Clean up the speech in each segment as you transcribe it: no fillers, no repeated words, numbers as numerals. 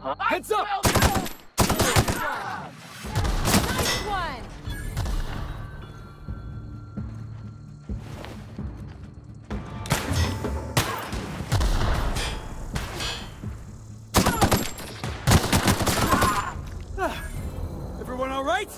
Heads up! Nice one! Everyone all right?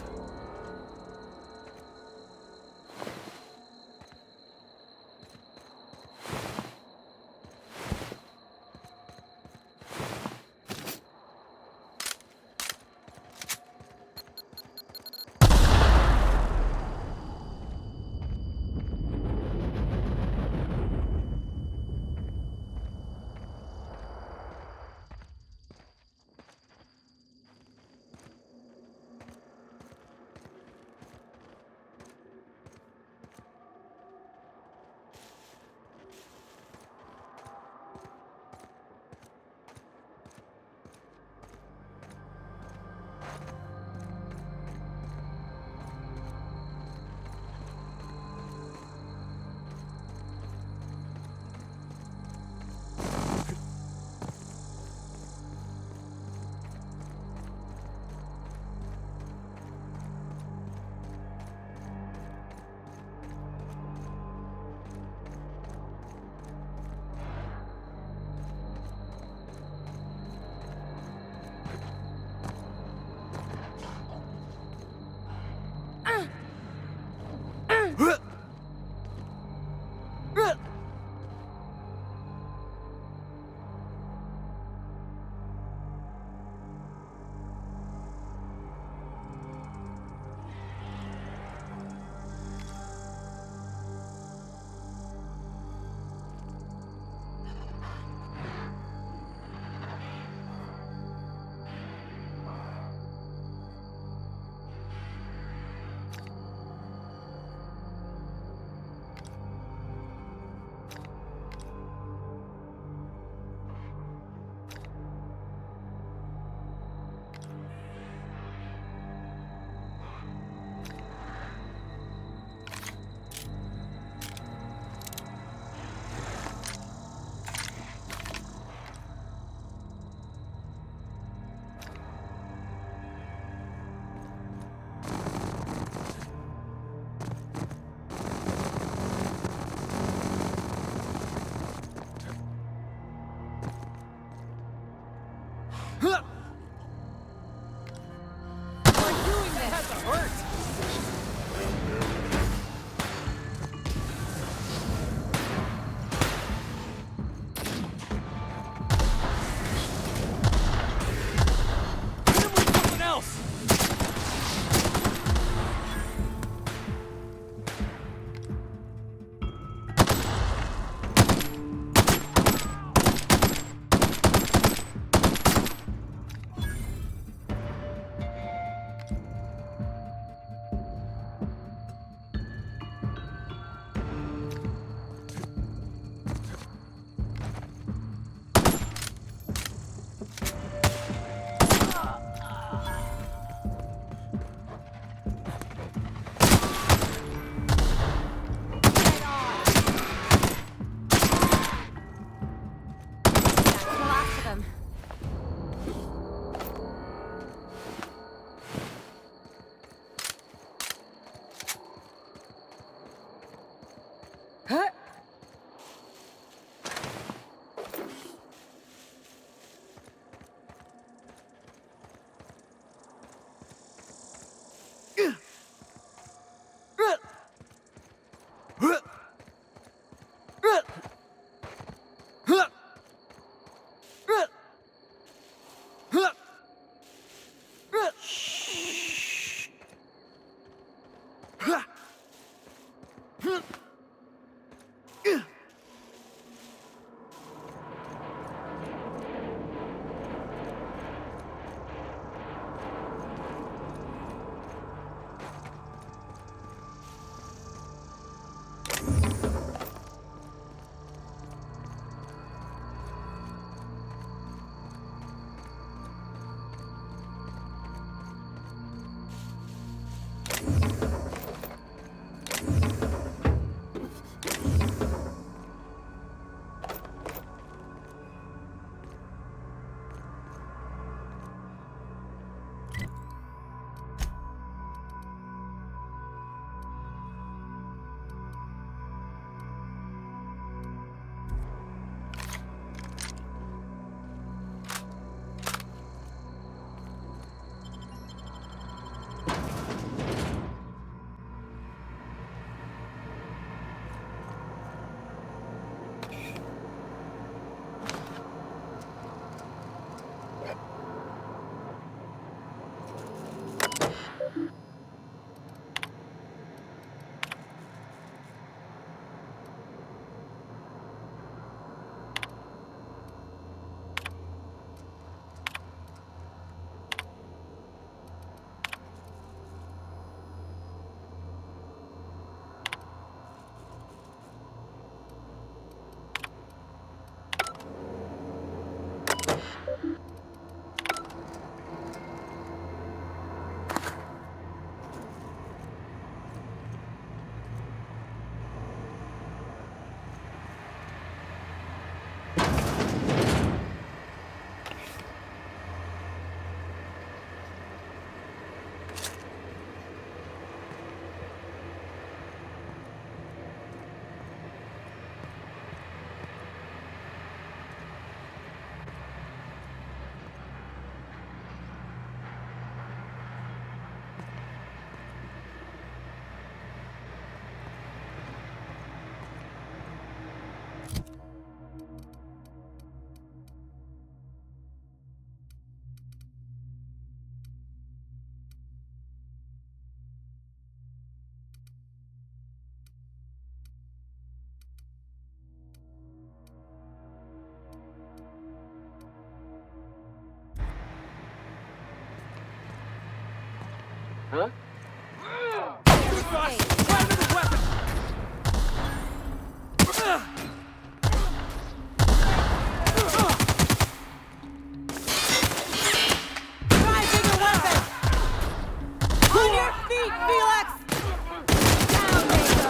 Try another weapon! Try bigger weapon! On your feet, Felix! Down they go!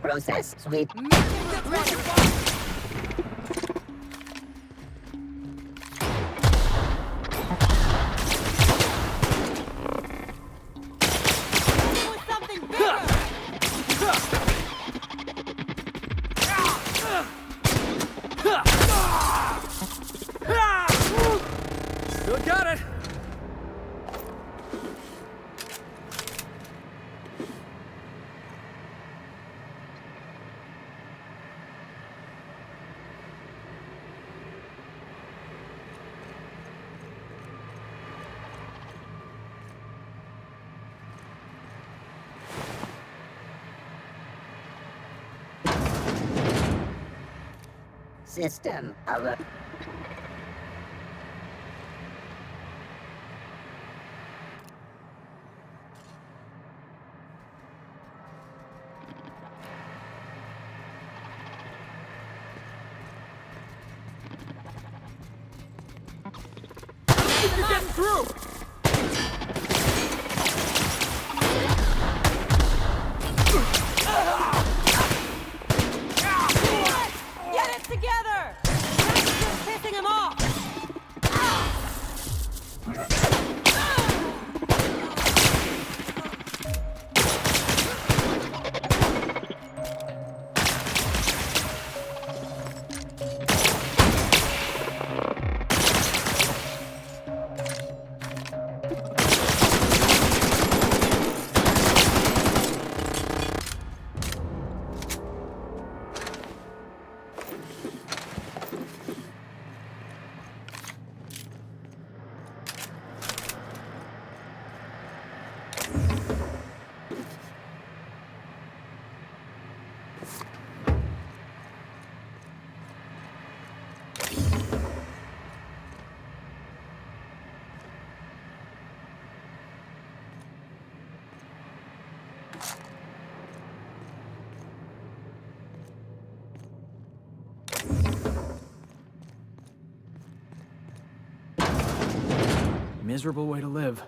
Process sweep. Something bigger! Still got it! System alert. You're getting through! Get it together! That's just pissing him off! Miserable way to live.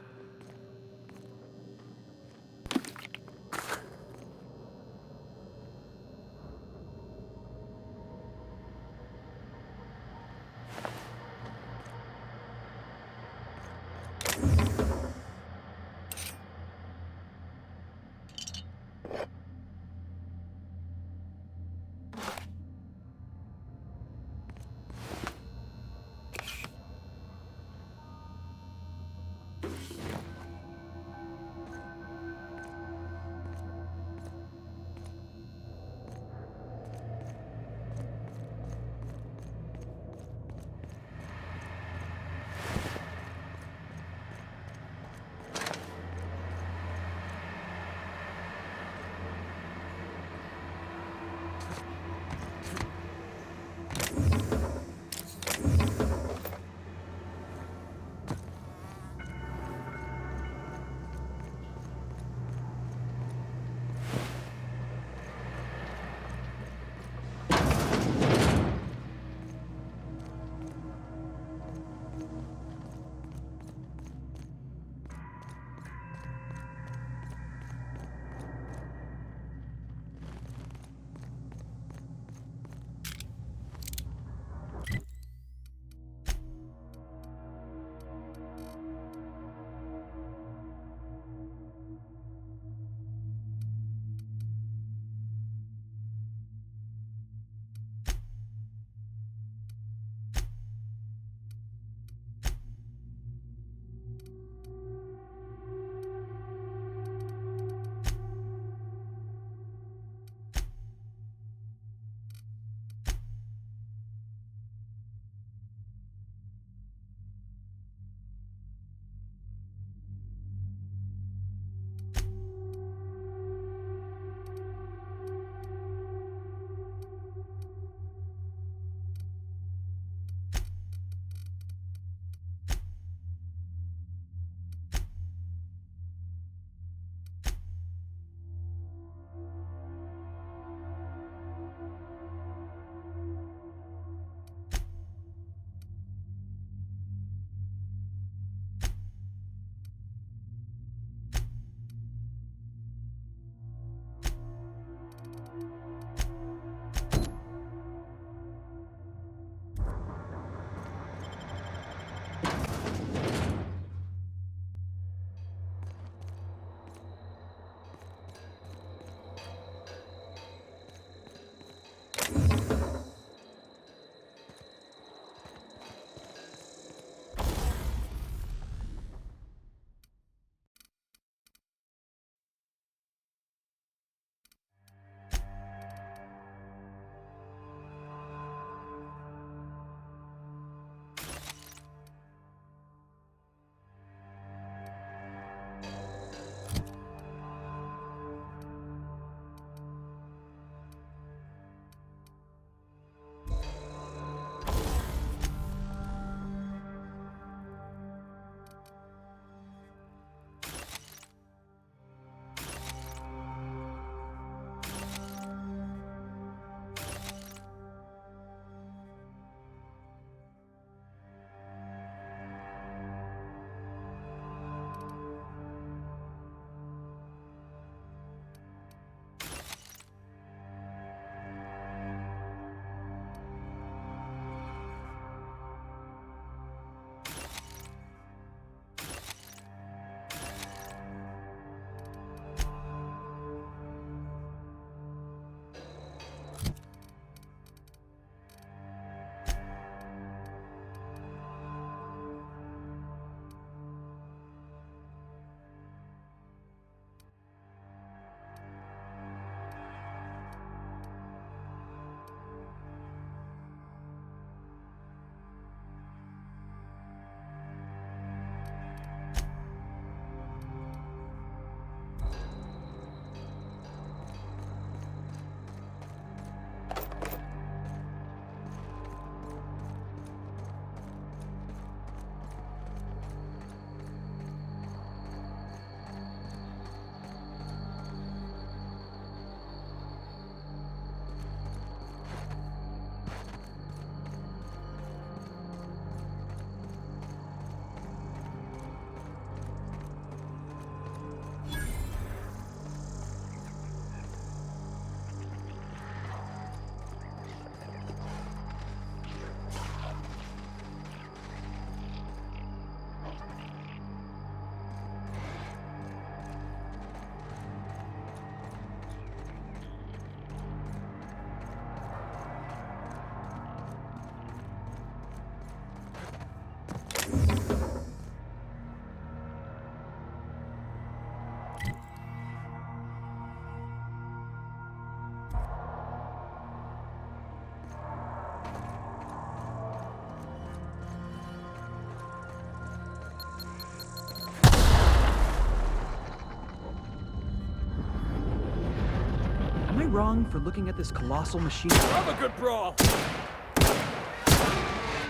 wrong for looking at this colossal machine? Love a good brawl.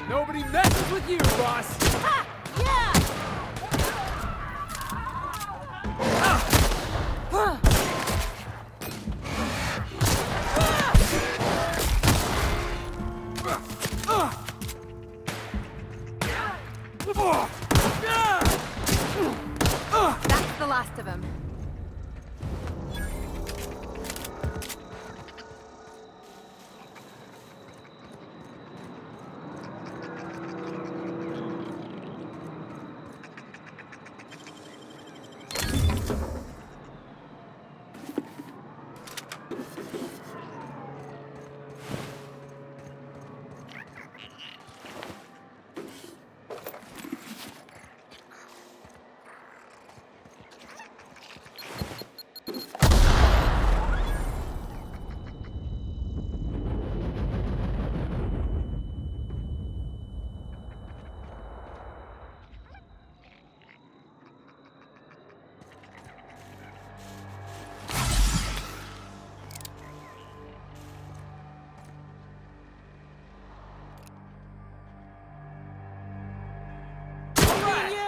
Nobody messes with you, boss. Ha! Yeah! That's the last of them.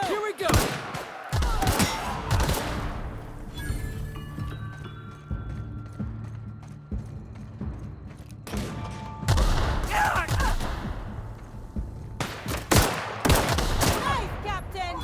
Here we go! Nice, Captain!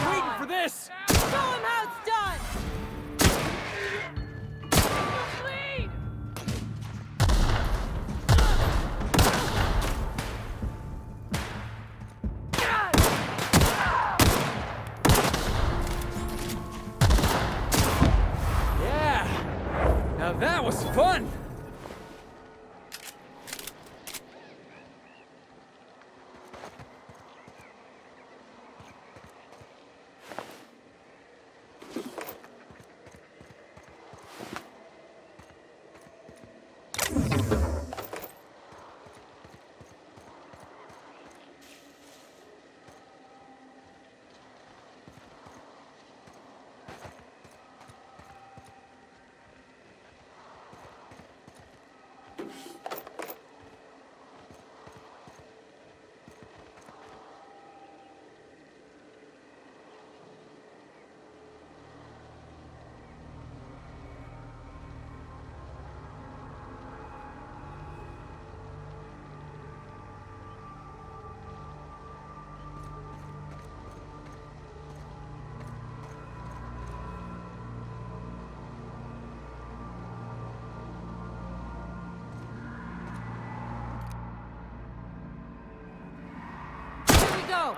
Waiting for this! Show him how it's done! Lead! Yeah! Now that was fun! Here we go!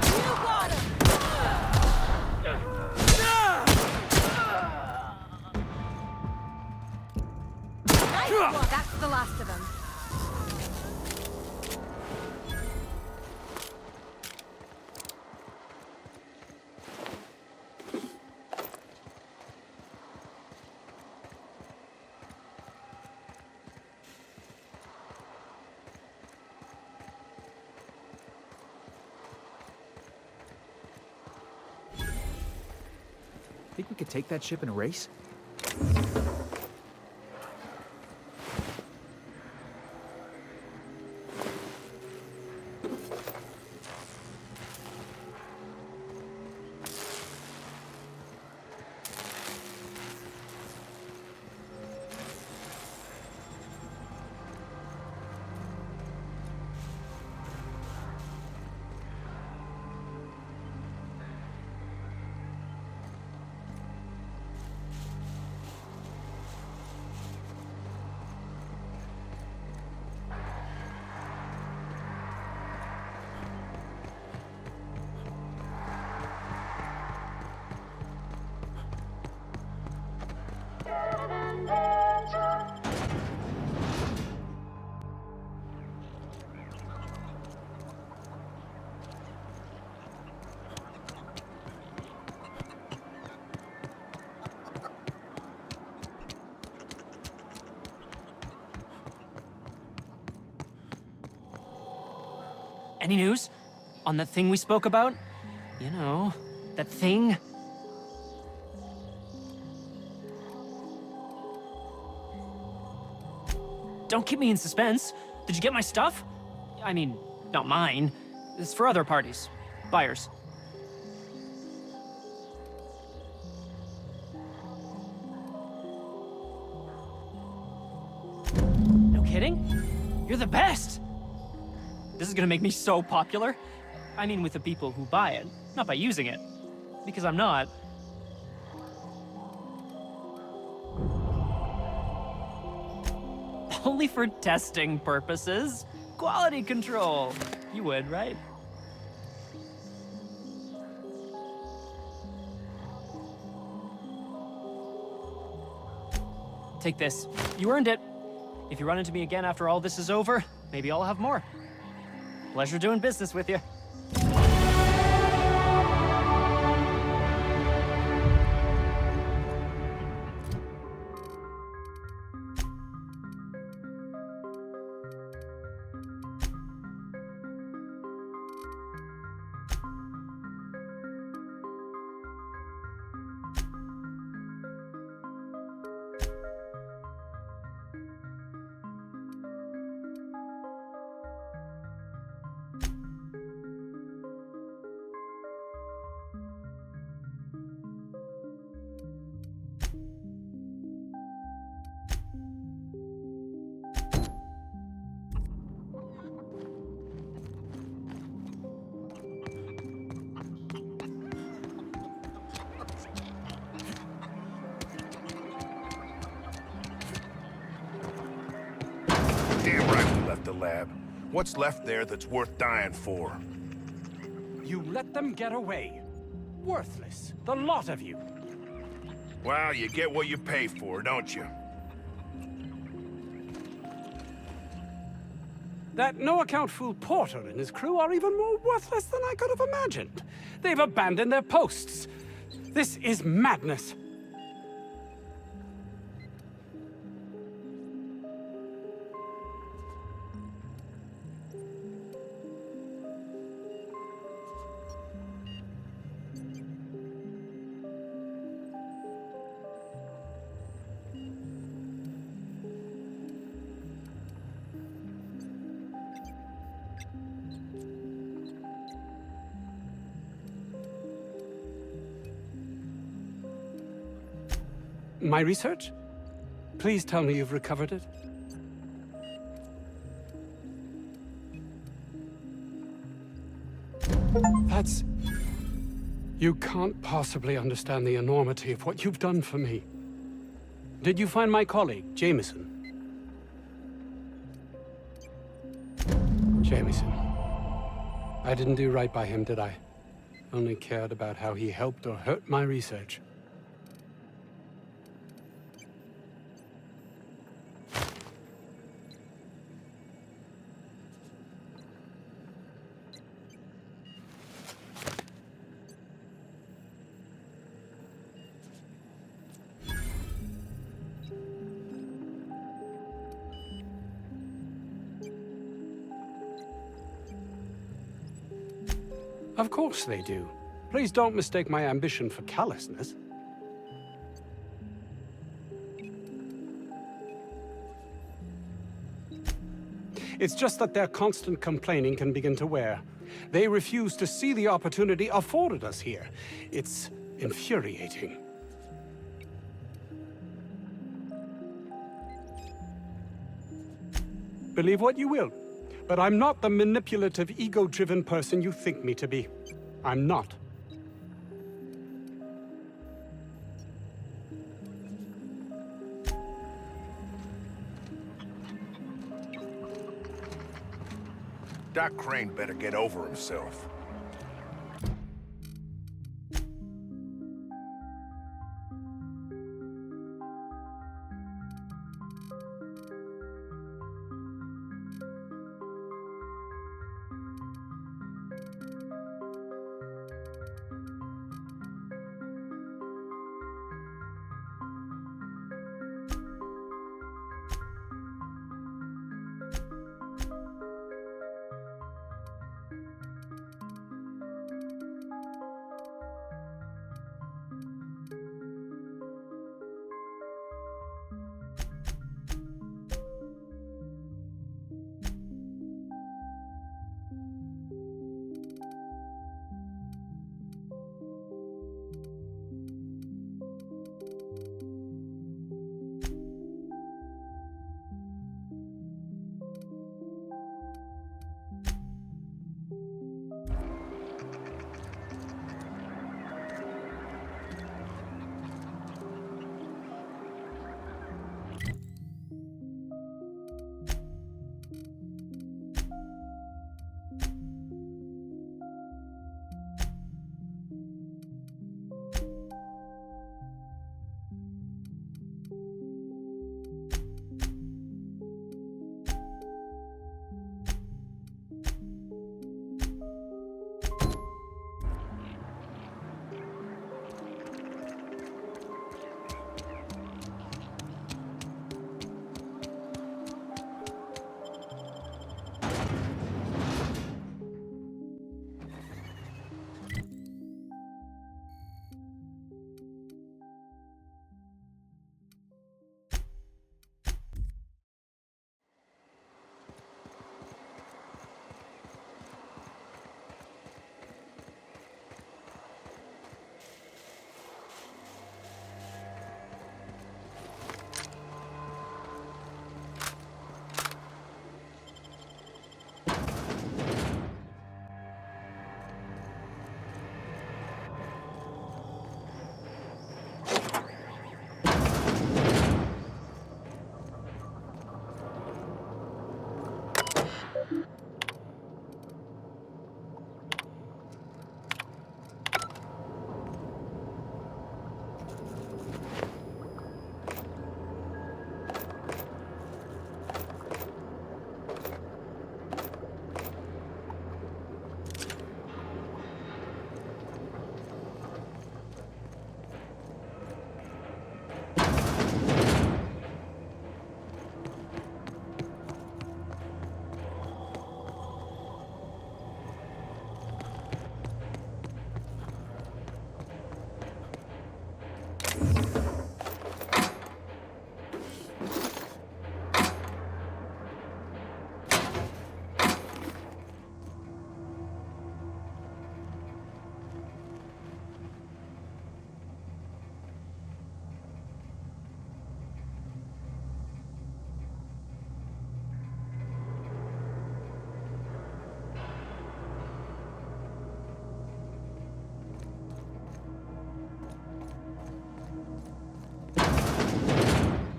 You got him! Nice one! That's the last of them. Think we could take that ship in a race? Any news? On that thing we spoke about? You know, that thing? Don't keep me in suspense. Did you get my stuff? I mean, not mine. It's for other parties. Buyers. No kidding? You're the best! This is gonna make me so popular. I mean, with the people who buy it, not by using it. Because I'm not. Only for testing purposes. Quality control. You would, right? Take this. You earned it. If you run into me again after all this is over, maybe I'll have more. Pleasure doing business with you. Damn right we left the lab. What's left there that's worth dying for? You let them get away. Worthless, the lot of you. Well, you get what you pay for, don't you? That no-account fool Porter and his crew are even more worthless than I could have imagined. They've abandoned their posts. This is madness. My research? Please tell me you've recovered it. That's... You can't possibly understand the enormity of what you've done for me. Did you find my colleague, Jameson? Jameson. I didn't do right by him, did I? Only cared about how he helped or hurt my research. Of course they do. Please don't mistake my ambition for callousness. It's just that their constant complaining can begin to wear. They refuse to see the opportunity afforded us here. It's infuriating. Believe what you will, but I'm not the manipulative, ego-driven person you think me to be. I'm not. Doc Crane better get over himself.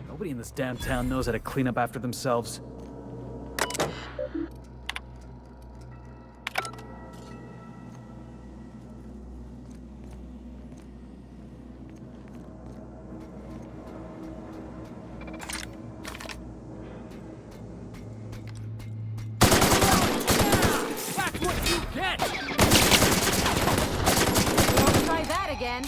Nobody in this damn town knows how to clean up after themselves. That's what you get! Won't try that again.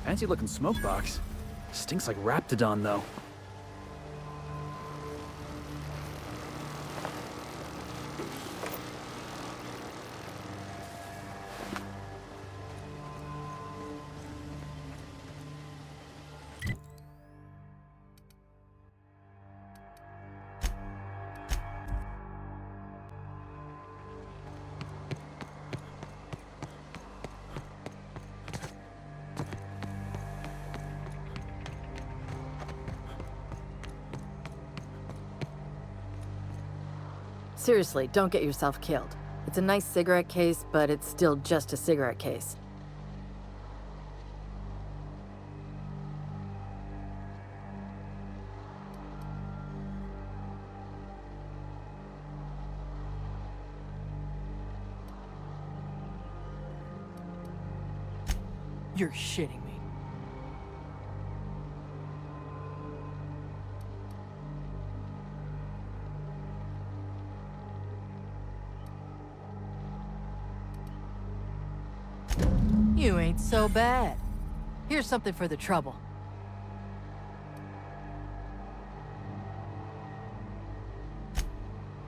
Fancy looking smoke box. Stinks like Raptidon, though. Seriously, don't get yourself killed. It's a nice cigarette case, but it's still just a cigarette case. You're shitting me. You ain't so bad. Here's something for the trouble.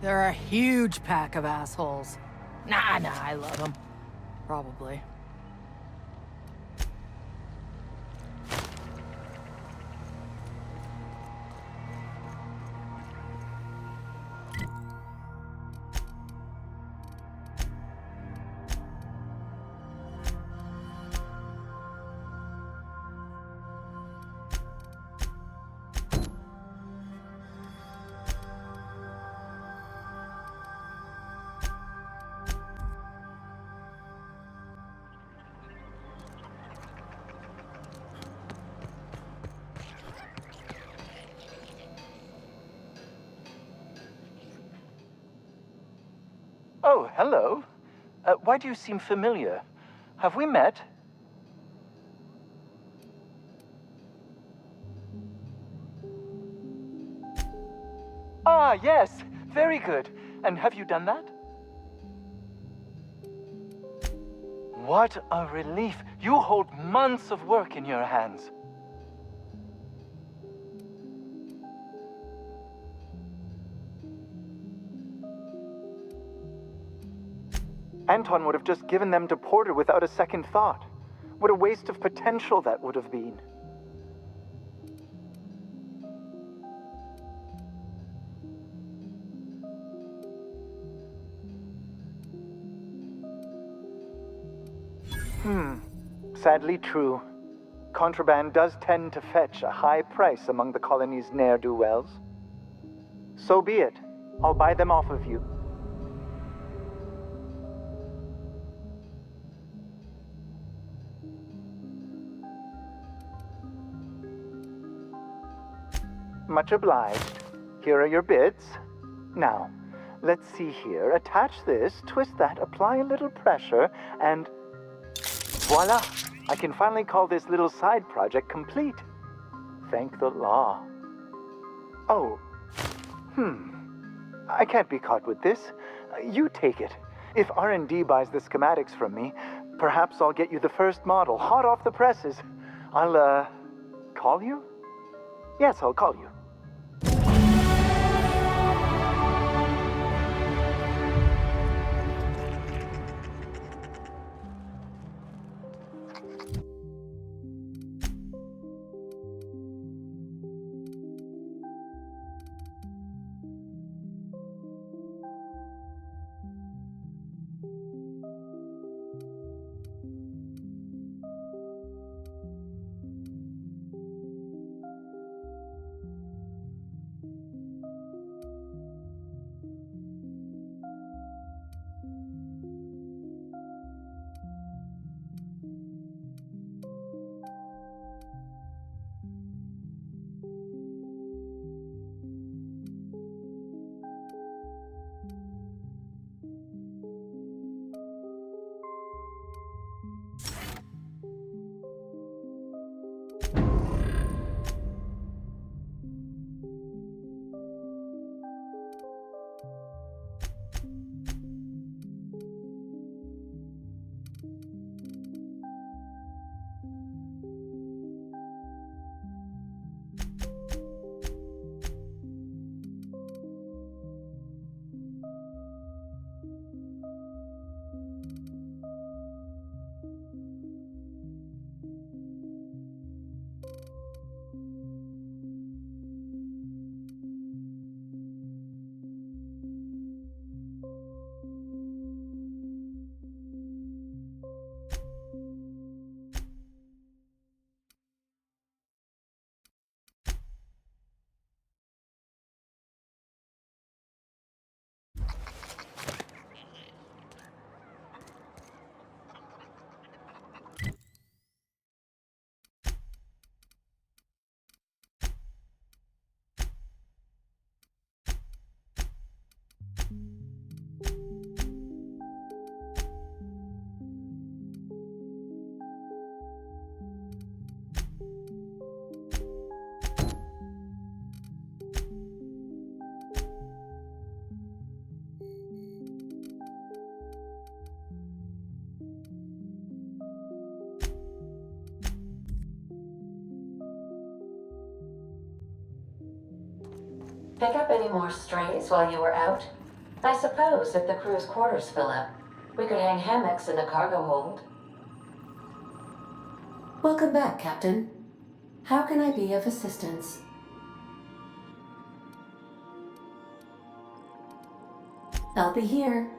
They're a huge pack of assholes. Nah, I love them. Probably. Oh, hello. Why do you seem familiar? Have we met? Ah, yes. Very good. And have you done that? What a relief. You hold months of work in your hands. Anton would have just given them to Porter without a second thought. What a waste of potential that would have been. Sadly true. Contraband does tend to fetch a high price among the colony's ne'er-do-wells. So be it. I'll buy them off of you. Much obliged. Here are your bids. Now, let's see here. Attach this, twist that, apply a little pressure, and voila! I can finally call this little side project complete. Thank the law. Oh, I can't be caught with this. You take it. If R&D buys the schematics from me, perhaps I'll get you the first model, hot off the presses. I'll, call you? Yes, I'll call you. Pick up any more strays while you were out? I suppose if the crew's quarters fill up, we could hang hammocks in the cargo hold. Welcome back, Captain. How can I be of assistance? I'll be here.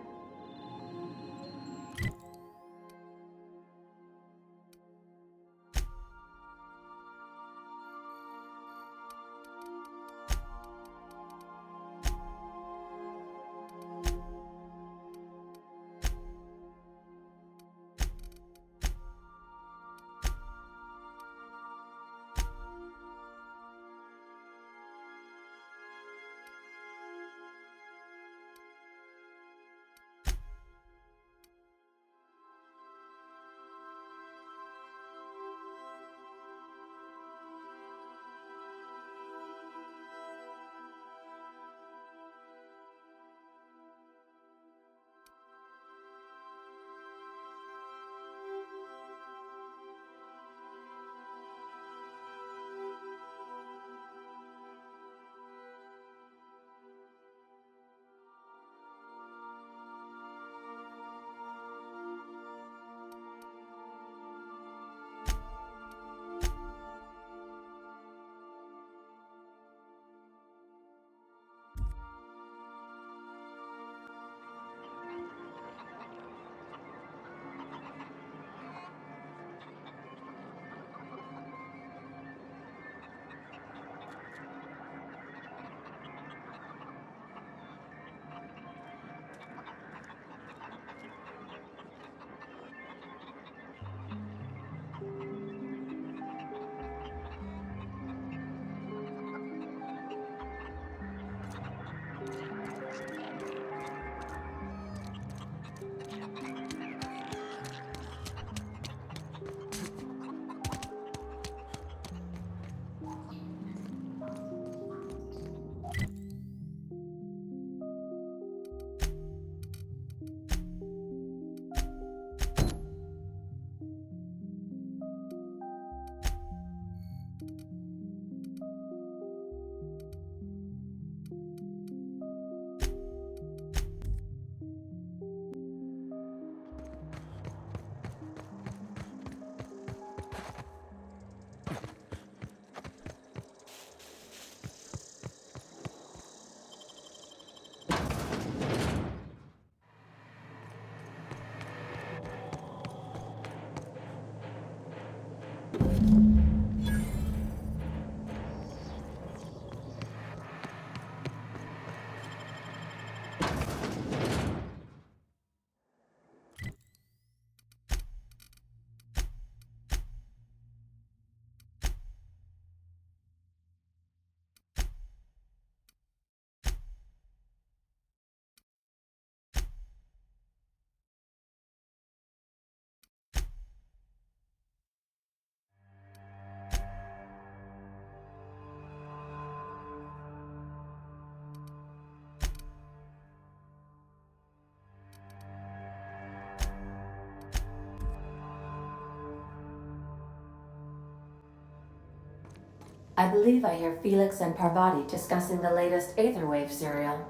I believe I hear Felix and Parvati discussing the latest Aetherwave serial.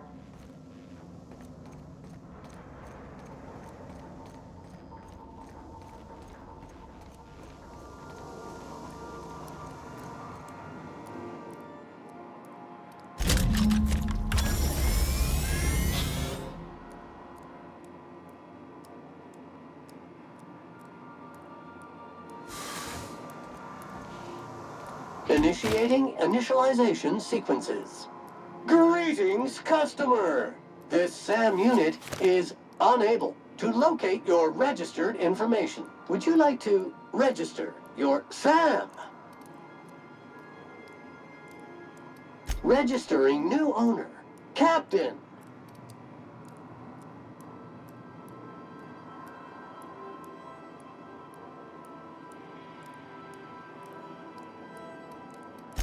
Initiating initialization sequences. Greetings, customer! This SAM unit is unable to locate your registered information. Would you like to register your SAM? Registering new owner. Captain.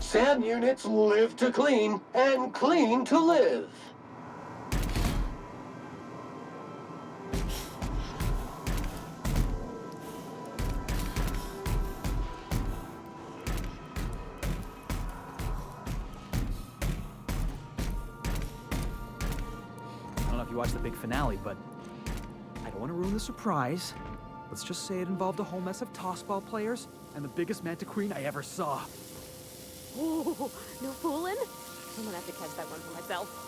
SAM units live to clean and clean to live. know if you watched the big finale, but I don't want to ruin the surprise. Let's just say it involved a whole mess of tossball players and the biggest Manta Queen I ever saw. Ooh, no fooling? I'm gonna have to catch that one for myself.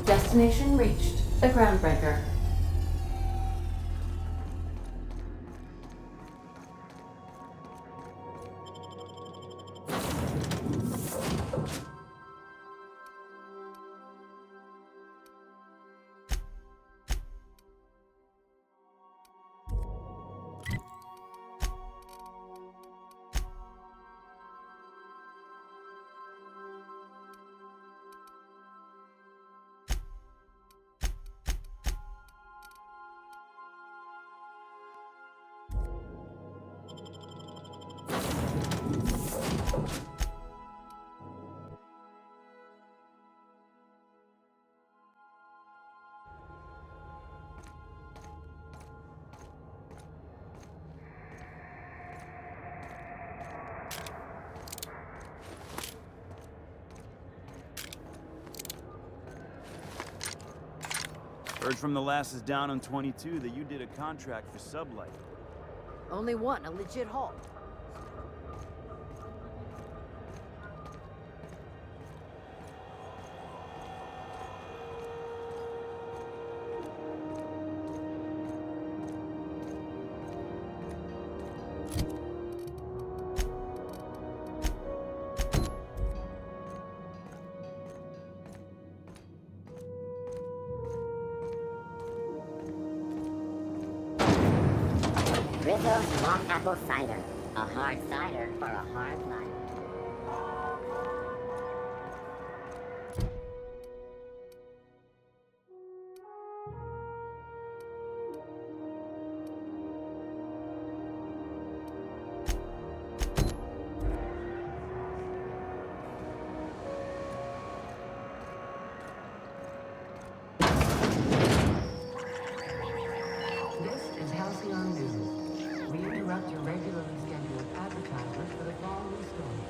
Destination reached. The Groundbreaker. Heard from the lasses down on 22 that you did a contract for Sublight. Only one, a legit haul. Rizzo's Mock Apple Cider. A hard cider for a hard life. Your regularly scheduled advertisements for the following story.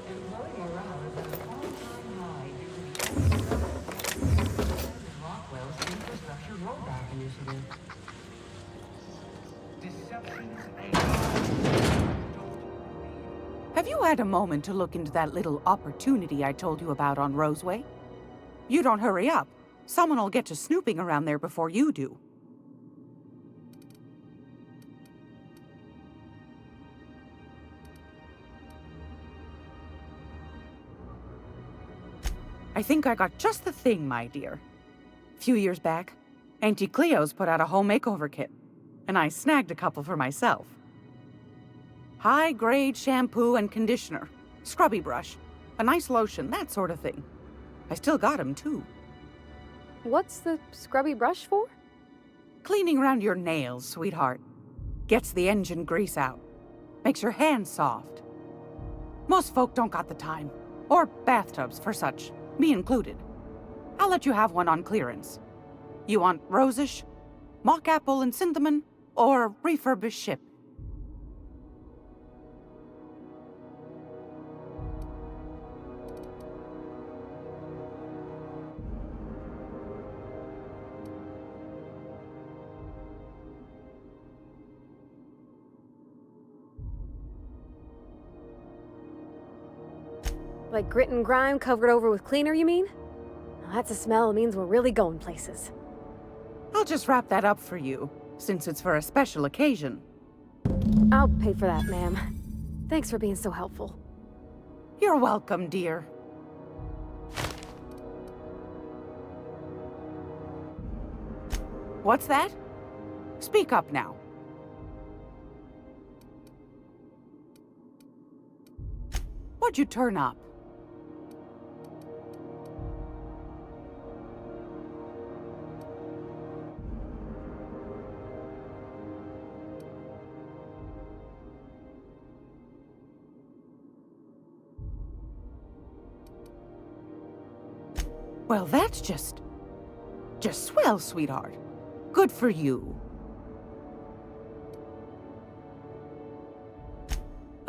Employee morale is at an all-time high due to the Rockwell's infrastructure rollback initiative. Have you had a moment to look into that little opportunity I told you about on Roseway? You don't hurry up. Someone will get to snooping around there before you do. I think I got just the thing, my dear. A few years back, Auntie Cleo's put out a home makeover kit, and I snagged a couple for myself. High-grade shampoo and conditioner, scrubby brush, a nice lotion, that sort of thing. I still got 'em, too. What's the scrubby brush for? Cleaning around your nails, sweetheart. Gets the engine grease out. Makes your hands soft. Most folk don't got the time, or bathtubs for such. Me included. I'll let you have one on clearance. You want rosish, mock apple and cinnamon, or refurbished ship? Like grit and grime covered over with cleaner, you mean? Now, that's a smell that means we're really going places. I'll just wrap that up for you, since it's for a special occasion. I'll pay for that, ma'am. Thanks for being so helpful. You're welcome, dear. What's that? Speak up now. What'd you turn up? Well, that's just swell, sweetheart. Good for you.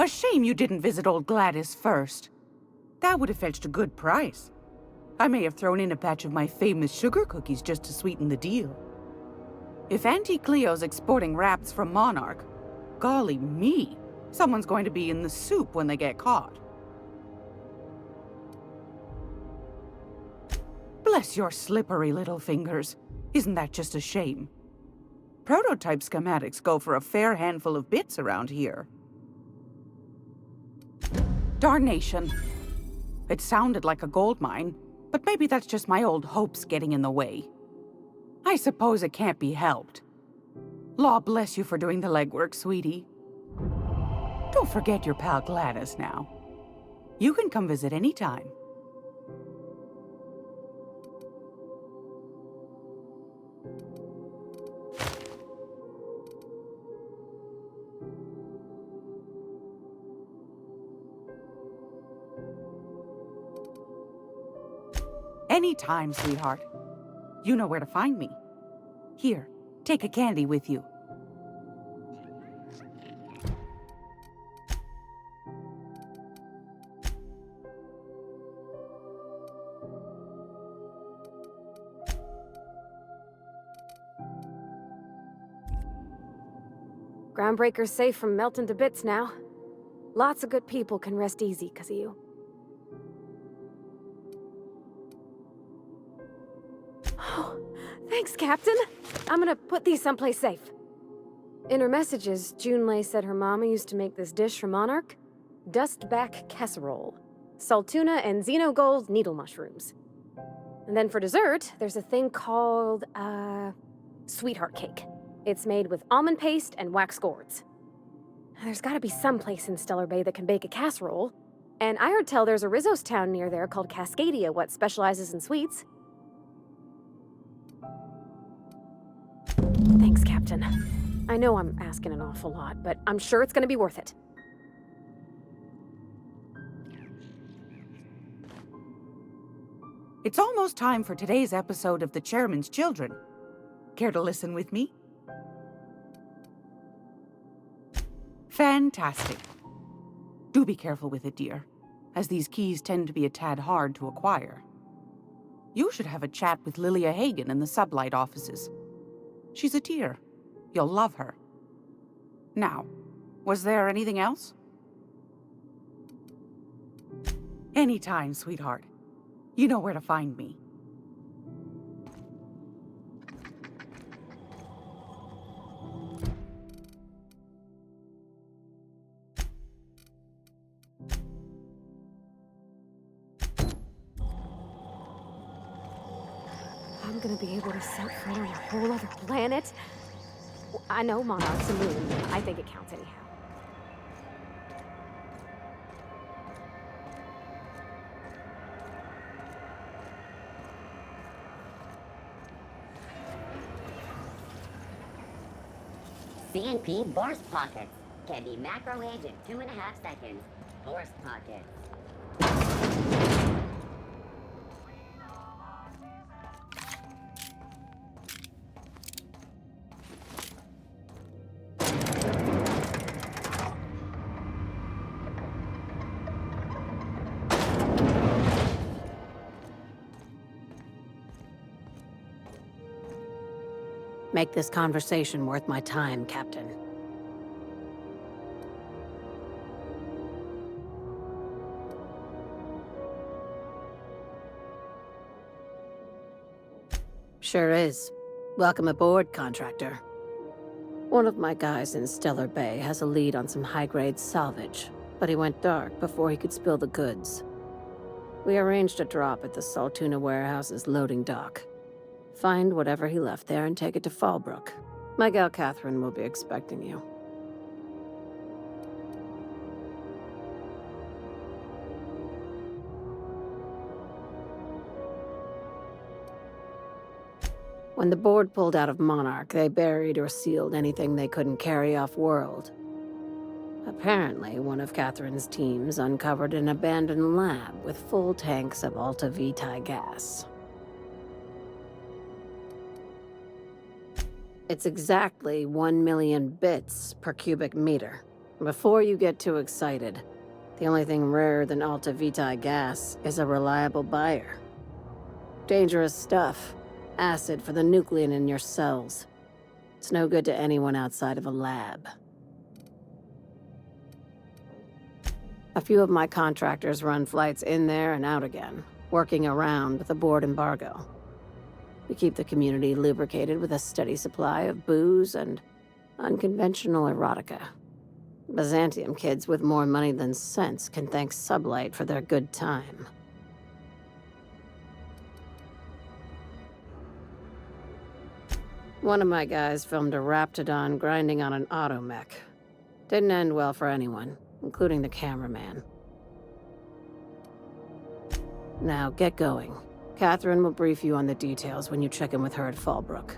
A shame you didn't visit old Gladys first. That would have fetched a good price. I may have thrown in a batch of my famous sugar cookies just to sweeten the deal. If Auntie Cleo's exporting wraps from Monarch, golly me, someone's going to be in the soup when they get caught. Bless your slippery little fingers. Isn't that just a shame? Prototype schematics go for a fair handful of bits around here. Darnation. It sounded like a gold mine, but maybe that's just my old hopes getting in the way. I suppose it can't be helped. Law bless you for doing the legwork, sweetie. Don't forget your pal Gladys now. You can come visit anytime. Anytime, sweetheart. You know where to find me. Here, take a candy with you. Groundbreaker's safe from melting to bits now. Lots of good people can rest easy because of you. Oh, thanks, Captain. I'm gonna put these someplace safe. In her messages, Junlei said her mama used to make this dish from Monarch. Dustback casserole. Saltuna and xenogold needle mushrooms. And then for dessert, there's a thing called, sweetheart cake. It's made with almond paste and wax gourds. There's gotta be some place in Stellar Bay that can bake a casserole. And I heard tell there's a Rizzo's town near there called Cascadia what specializes in sweets. Thanks, Captain. I know I'm asking an awful lot, but I'm sure it's gonna be worth it. It's almost time for today's episode of The Chairman's Children. Care to listen with me? Fantastic. Do be careful with it, dear, as these keys tend to be a tad hard to acquire. You should have a chat with Lilia Hagen in the Sublight offices. She's a dear. You'll love her. Now, was there anything else? Anytime, sweetheart. You know where to find me. I'm gonna be able to set foot on a whole other planet? I know Monarch's a moon. I think it counts anyhow. CNP burst pockets can be macro-aged in 2.5 seconds. Burst pockets. Make this conversation worth my time, Captain. Sure is. Welcome aboard, contractor. One of my guys in Stellar Bay has a lead on some high-grade salvage, but he went dark before he could spill the goods. We arranged a drop at the Saltuna warehouse's loading dock. Find whatever he left there and take it to Fallbrook. My gal Catherine will be expecting you. When the board pulled out of Monarch, they buried or sealed anything they couldn't carry off-world. Apparently, one of Catherine's teams uncovered an abandoned lab with full tanks of Alta Vitae gas. It's exactly 1 million bits per cubic meter. Before you get too excited, the only thing rarer than Alta Vitae gas is a reliable buyer. Dangerous stuff. Acid for the nuclein in your cells. It's no good to anyone outside of a lab. A few of my contractors run flights in there and out again, working around with the board embargo. We keep the community lubricated with a steady supply of booze and unconventional erotica. Byzantium kids with more money than sense can thank Sublight for their good time. One of my guys filmed a Raptidon grinding on an automech. Didn't end well for anyone, including the cameraman. Now, get going. Catherine will brief you on the details when you check in with her at Fallbrook.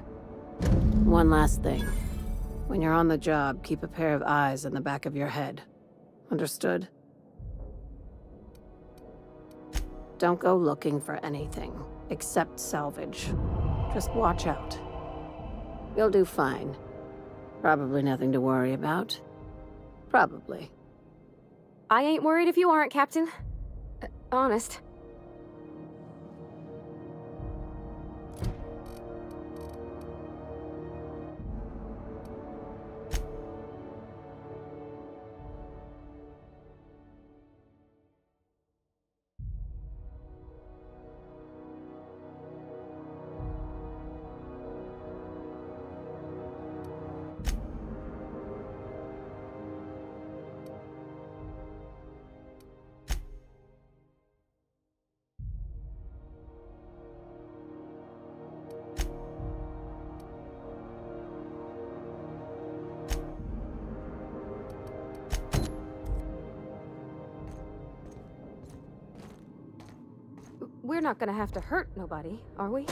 One last thing. When you're on the job, keep a pair of eyes in the back of your head. Understood? Don't go looking for anything, except salvage. Just watch out. You'll do fine. Probably nothing to worry about. Probably. I ain't worried if you aren't, Captain. Honest. We're not gonna have to hurt nobody, are we?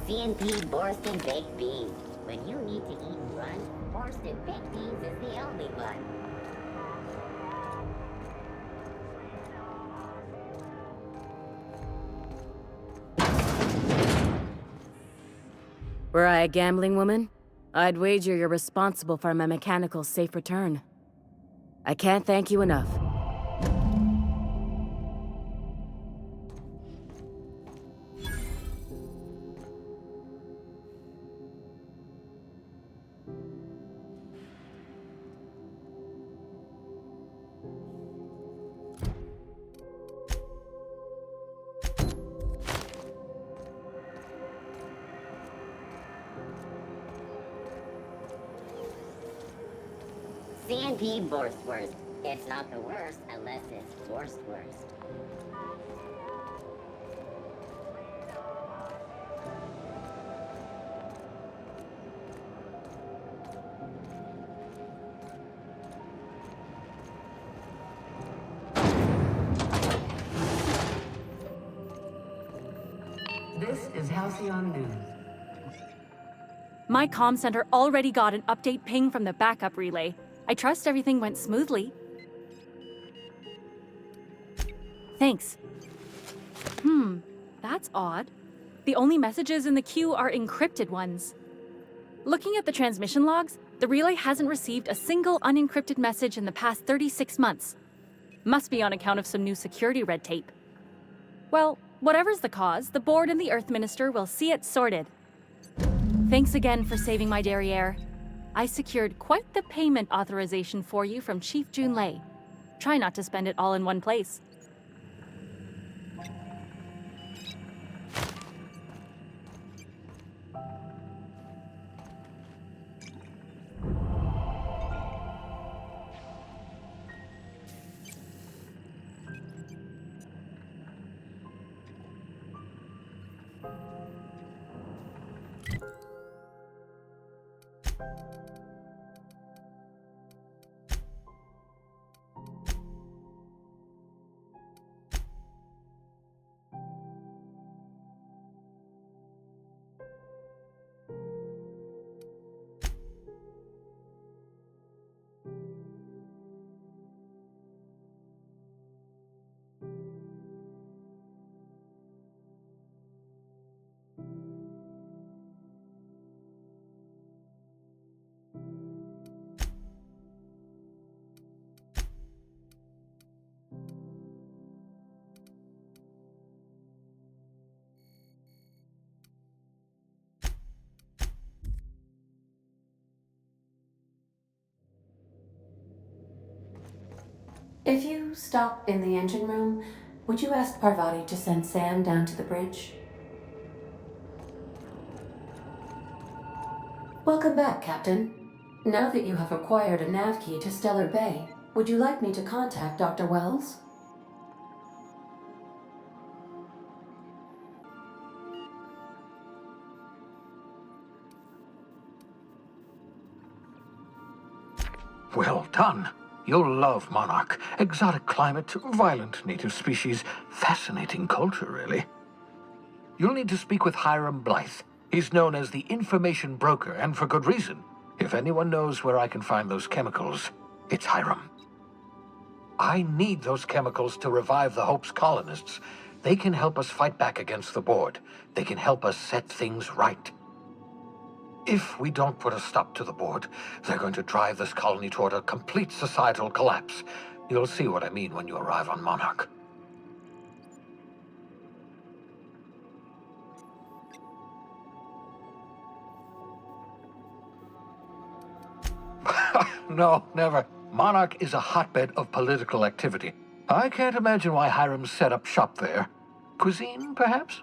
CNP Borsted Baked Beans. When you need to eat and run, Borsted Baked Beans is the only one. Were I a gambling woman, I'd wager you're responsible for my mechanical safe return. I can't thank you enough. CNP Borstwurst. It's not the worst unless it's Borstwurst. This is Halcyon News. My comm center already got an update ping from the backup relay. I trust everything went smoothly. Thanks. That's odd. The only messages in the queue are encrypted ones. Looking at the transmission logs, the relay hasn't received a single unencrypted message in the past 36 months. Must be on account of some new security red tape. Well, whatever's the cause, the board and the Earth Minister will see it sorted. Thanks again for saving my derriere. I secured quite the payment authorization for you from Chief Junlei. Try not to spend it all in one place. If you stop in the engine room, would you ask Parvati to send Sam down to the bridge? Welcome back, Captain. Now that you have acquired a nav key to Stellar Bay, would you like me to contact Dr. Wells? Well done. You'll love Monarch. Exotic climate, violent native species, fascinating culture, really. You'll need to speak with Hiram Blythe. He's known as the information broker, and for good reason. If anyone knows where I can find those chemicals, it's Hiram. I need those chemicals to revive the Hope's colonists. They can help us fight back against the Board. They can help us set things right. If we don't put a stop to the Board, they're going to drive this colony toward a complete societal collapse. You'll see what I mean when you arrive on Monarch. No, never. Monarch is a hotbed of political activity. I can't imagine why Hiram set up shop there. Cuisine, perhaps?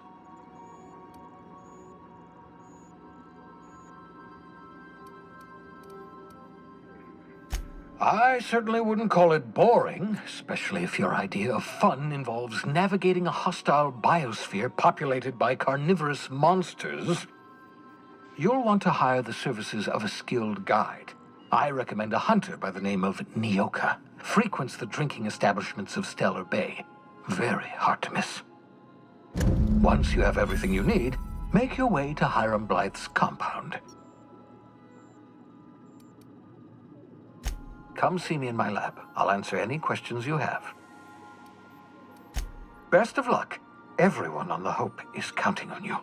I certainly wouldn't call it boring, especially if your idea of fun involves navigating a hostile biosphere populated by carnivorous monsters. You'll want to hire the services of a skilled guide. I recommend a hunter by the name of Nyoka. Frequents the drinking establishments of Stellar Bay. Very hard to miss. Once you have everything you need, make your way to Hiram Blythe's compound. Come see me in my lab. I'll answer any questions you have. Best of luck. Everyone on the Hope is counting on you.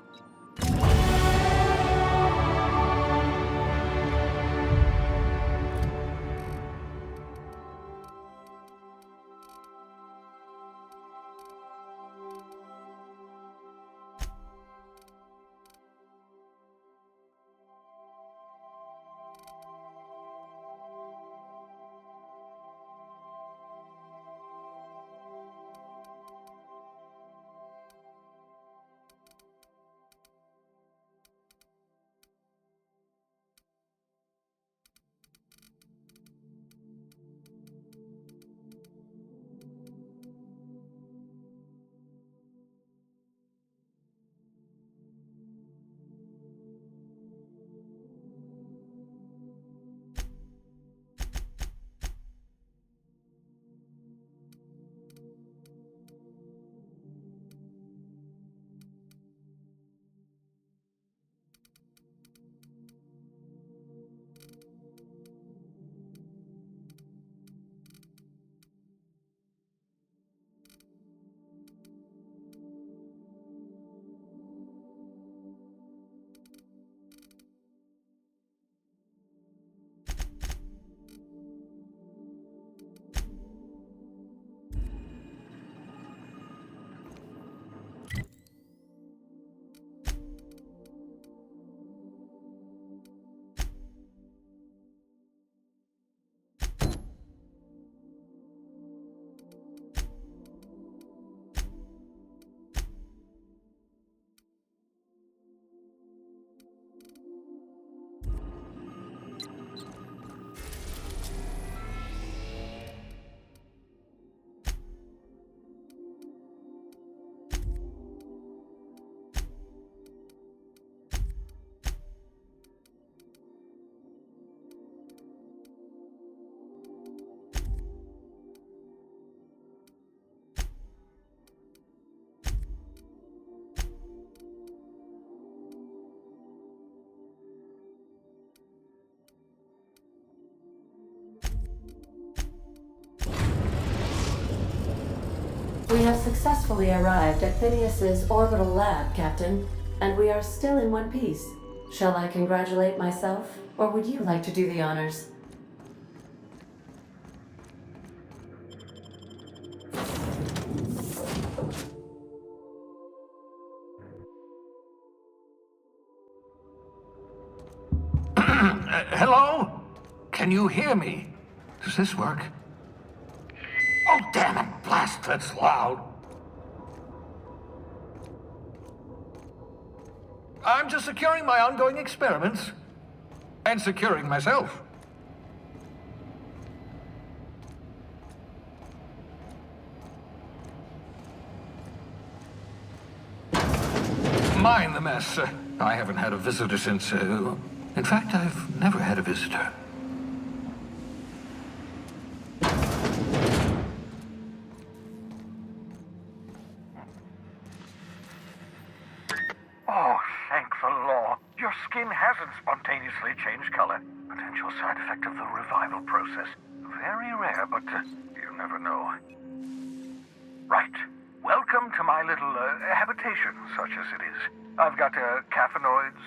We have successfully arrived at Phineas's orbital lab, Captain, and we are still in one piece. Shall I congratulate myself, or would you like to do the honors? Hello? Can you hear me? Does this work? Oh, damn it! Blast, that's loud. I'm just securing my ongoing experiments. And securing myself. Mind the mess. I haven't had a visitor since, in fact, I've never had a visitor. Oh, thank the law. Your skin hasn't spontaneously changed color. Potential side effect of the revival process. Very rare, but you never know. Right. Welcome to my little habitation, such as it is. I've got caffeinoids,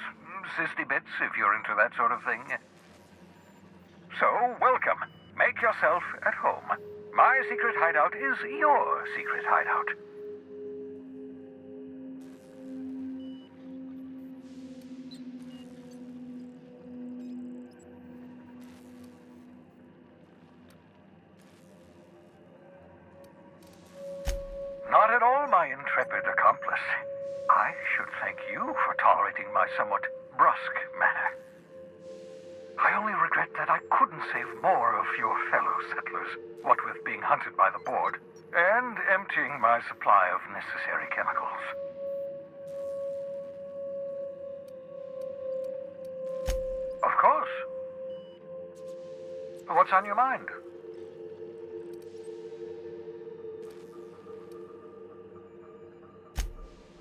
cysty bits, if you're into that sort of thing. So, welcome. Make yourself at home. My secret hideout is your secret hideout. Not at all, my intrepid accomplice. I should thank you for tolerating my somewhat brusque manner. I only regret that I couldn't save more of your fellow settlers, what with being hunted by the board, and emptying my supply of necessary chemicals. Of course. What's on your mind?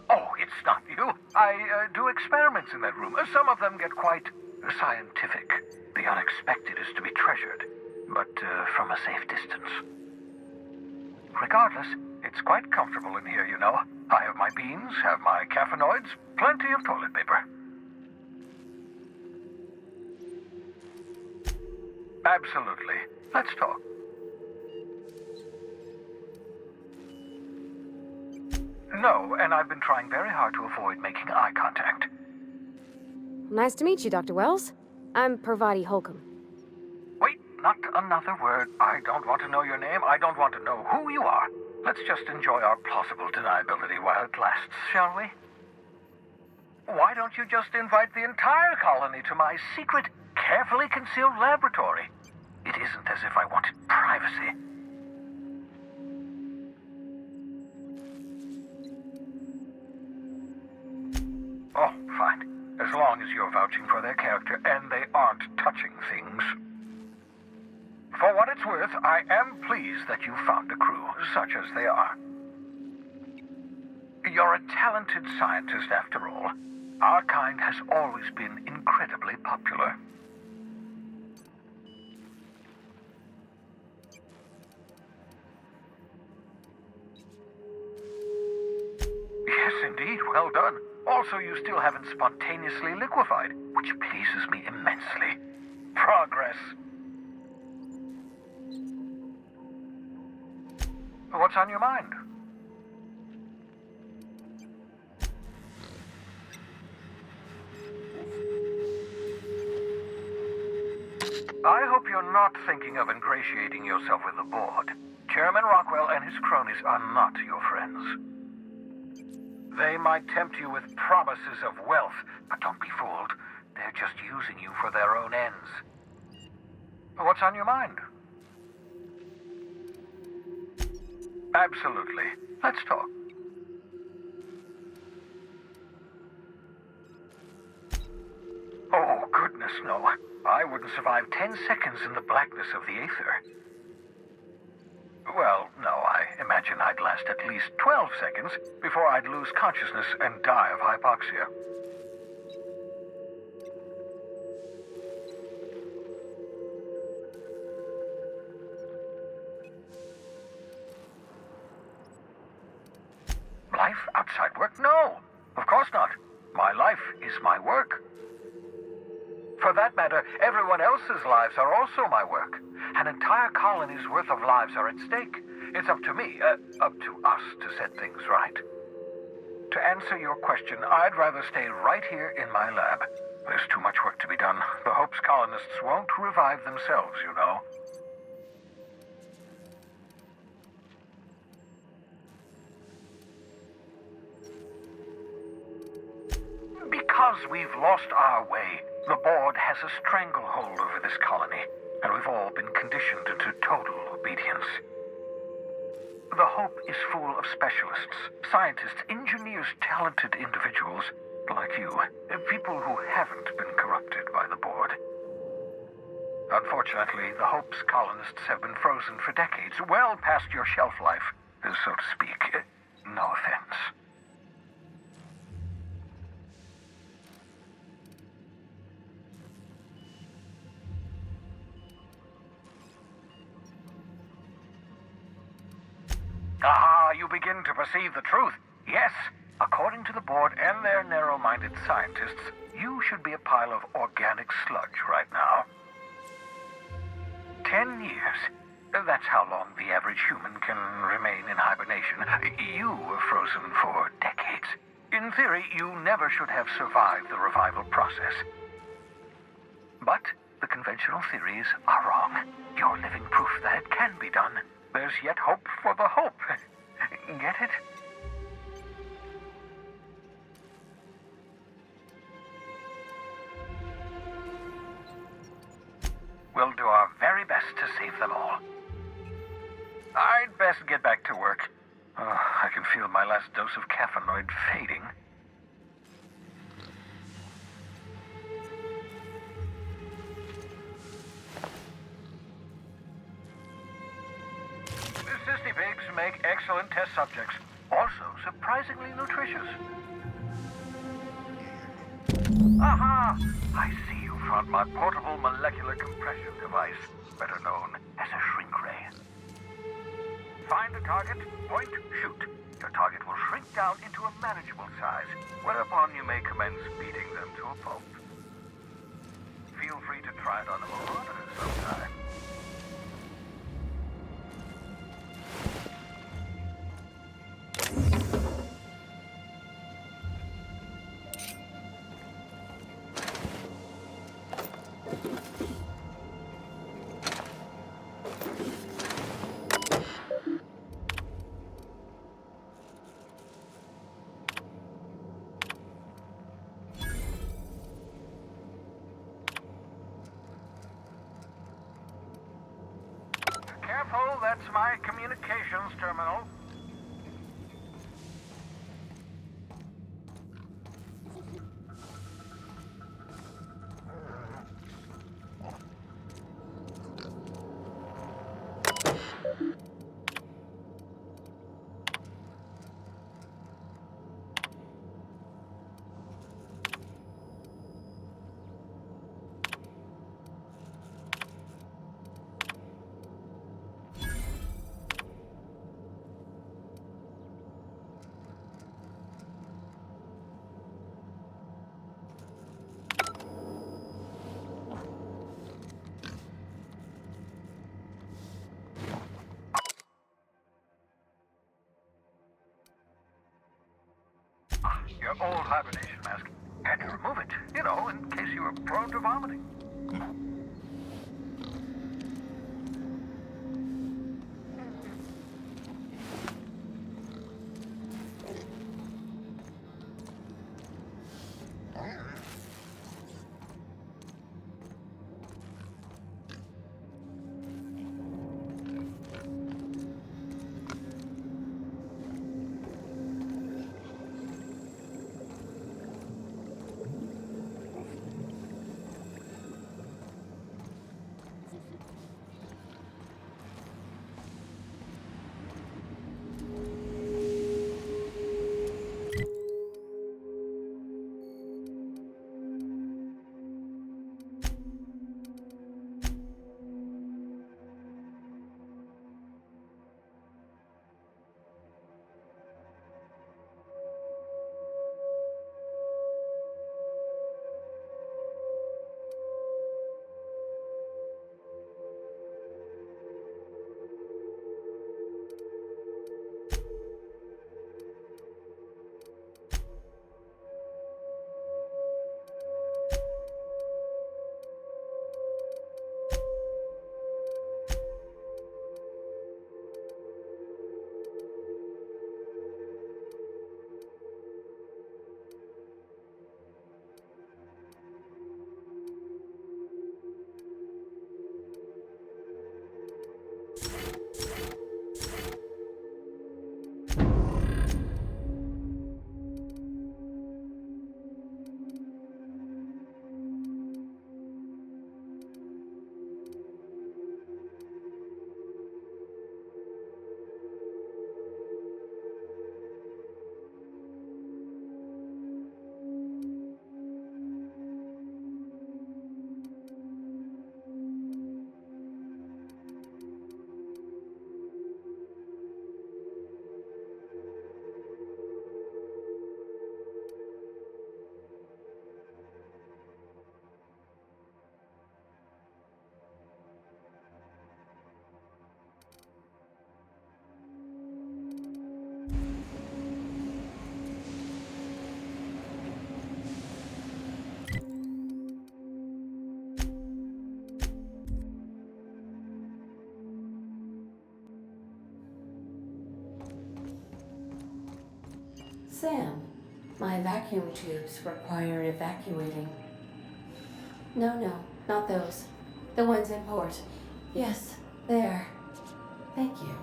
Oh, it's not you. I do experiments in that room. Some of them get quite scientific. The unexpected is to be treasured, but from a safe distance. Regardless, it's quite comfortable in here, you know. I have my beans, have my caffeinoids, plenty of toilet paper. Absolutely. Let's talk. No, and I've been trying very hard to avoid making eye contact. Nice to meet you, Dr. Wells. I'm Parvati Holcomb. Wait, not another word. I don't want to know your name. I don't want to know who you are. Let's just enjoy our plausible deniability while it lasts, shall we? Why don't you just invite the entire colony to my secret, carefully concealed laboratory? It isn't as if I wanted privacy. Oh, fine. As long as you're vouching for their character and they aren't touching things. For what it's worth, I am pleased that you found a crew, such as they are. You're a talented scientist, after all. Our kind has always been incredibly popular. Yes, indeed. Well done. Also, you still haven't spontaneously liquefied, which pleases me immensely. Progress. What's on your mind? I hope you're not thinking of ingratiating yourself with the board. Chairman Rockwell and his cronies are not your friends. They might tempt you with promises of wealth, but don't be fooled. They're just using you for their own ends. What's on your mind? Absolutely. Let's talk. Oh, goodness, no. I wouldn't survive 10 seconds in the blackness of the aether. Well, no, I imagine I'd last at least 12 seconds before I'd lose consciousness and die of hypoxia. network? No, of course not. My life is my work. For that matter, everyone else's lives are also my work. An entire colony's worth of lives are at stake. It's up to me, up to us to set things right. To answer your question, I'd rather stay right here in my lab. There's too much work to be done. The Hope's colonists won't revive themselves, you know. Because we've lost our way, the board has a stranglehold over this colony, and we've all been conditioned into total obedience. The Hope is full of specialists, scientists, engineers, talented individuals like you, people who haven't been corrupted by the board. Unfortunately, the Hope's colonists have been frozen for decades, well past your shelf life, so to speak. No offense. Ah, you begin to perceive the truth. Yes, according to the board and their narrow-minded scientists, you should be a pile of organic sludge right now. 10 years. That's how long the average human can remain in hibernation. You were frozen for decades. In theory, you never should have survived the revival process. But the conventional theories are wrong. You're living proof that it can be done. There's yet hope for the Hope. Get it? We'll do our very best to save them all. I'd best get back to work. I can feel my last dose of caffeinoid fading. Cysty pigs make excellent test subjects. Also surprisingly nutritious. Aha! I see you found my portable molecular compression device, better known as a shrink ray. Find a target, point, shoot. Your target will shrink down into a manageable size, whereupon you may commence beating them to a pulp. Feel free to try it on a marauder sometime. Careful, that's my communications terminal. Your old hibernation mask. Had to remove it, you know, in case you were prone to vomiting. Sam, my vacuum tubes require evacuating. No, not those. The ones in port. Yes, there. Thank you.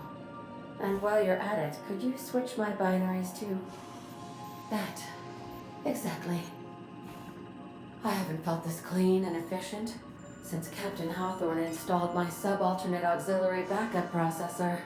And while you're at it, could you switch my binaries to that? Exactly. I haven't felt this clean and efficient since Captain Hawthorne installed my subalternate auxiliary backup processor.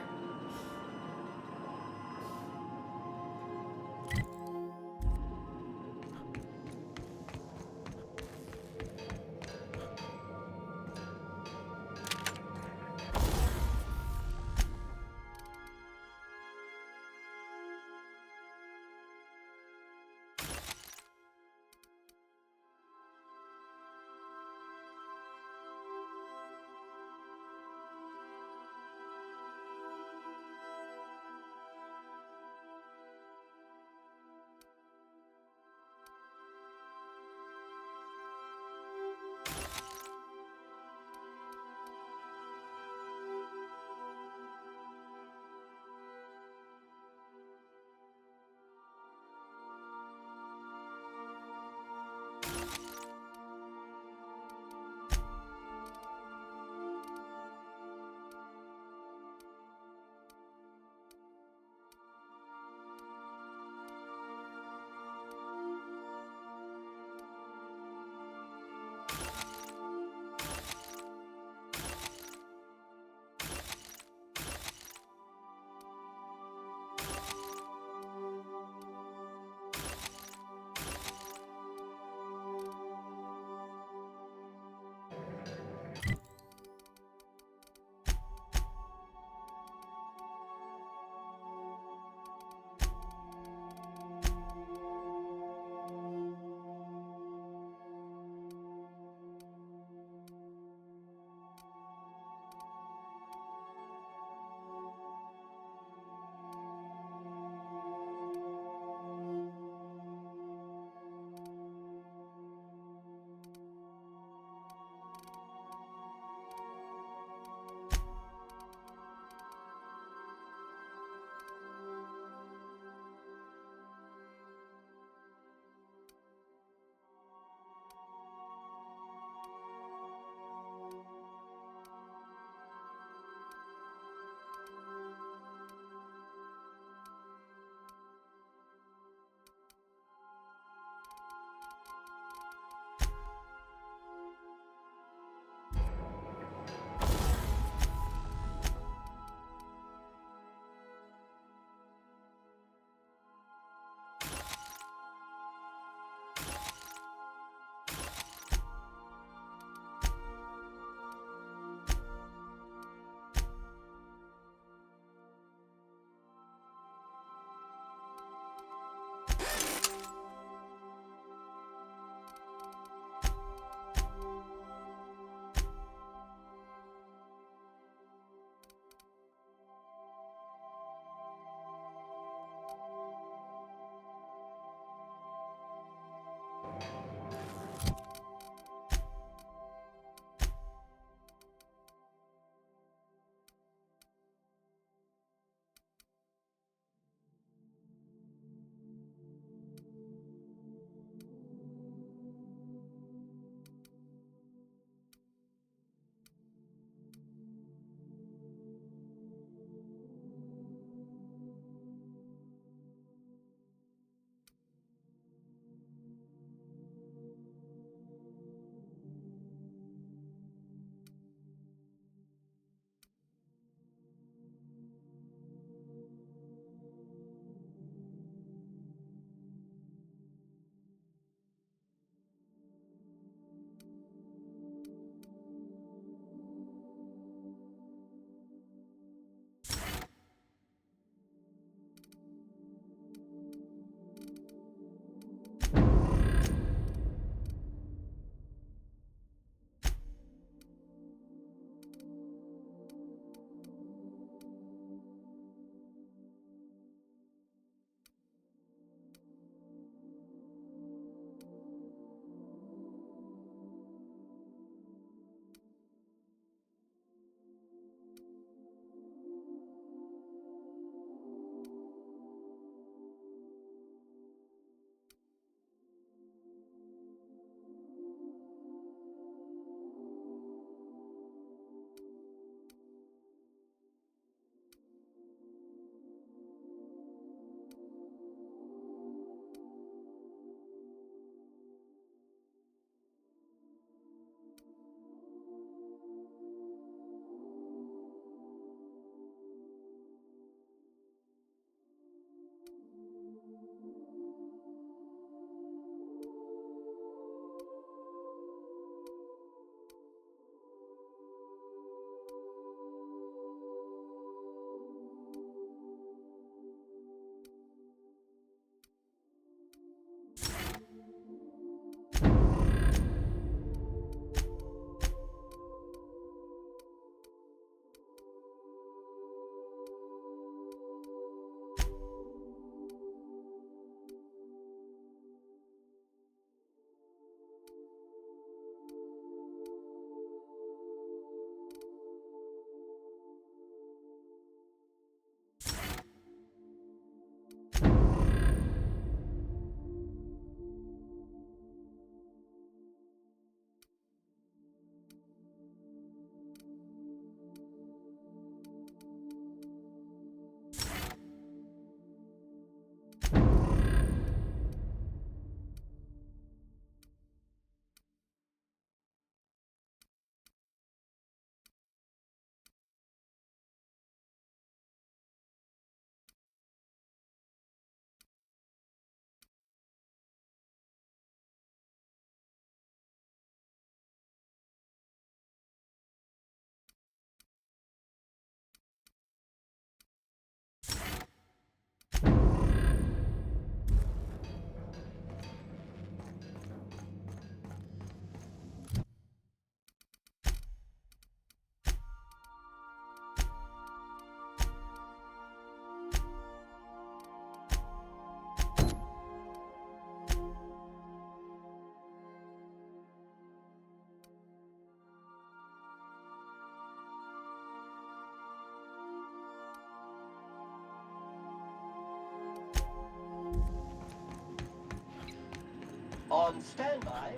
On standby.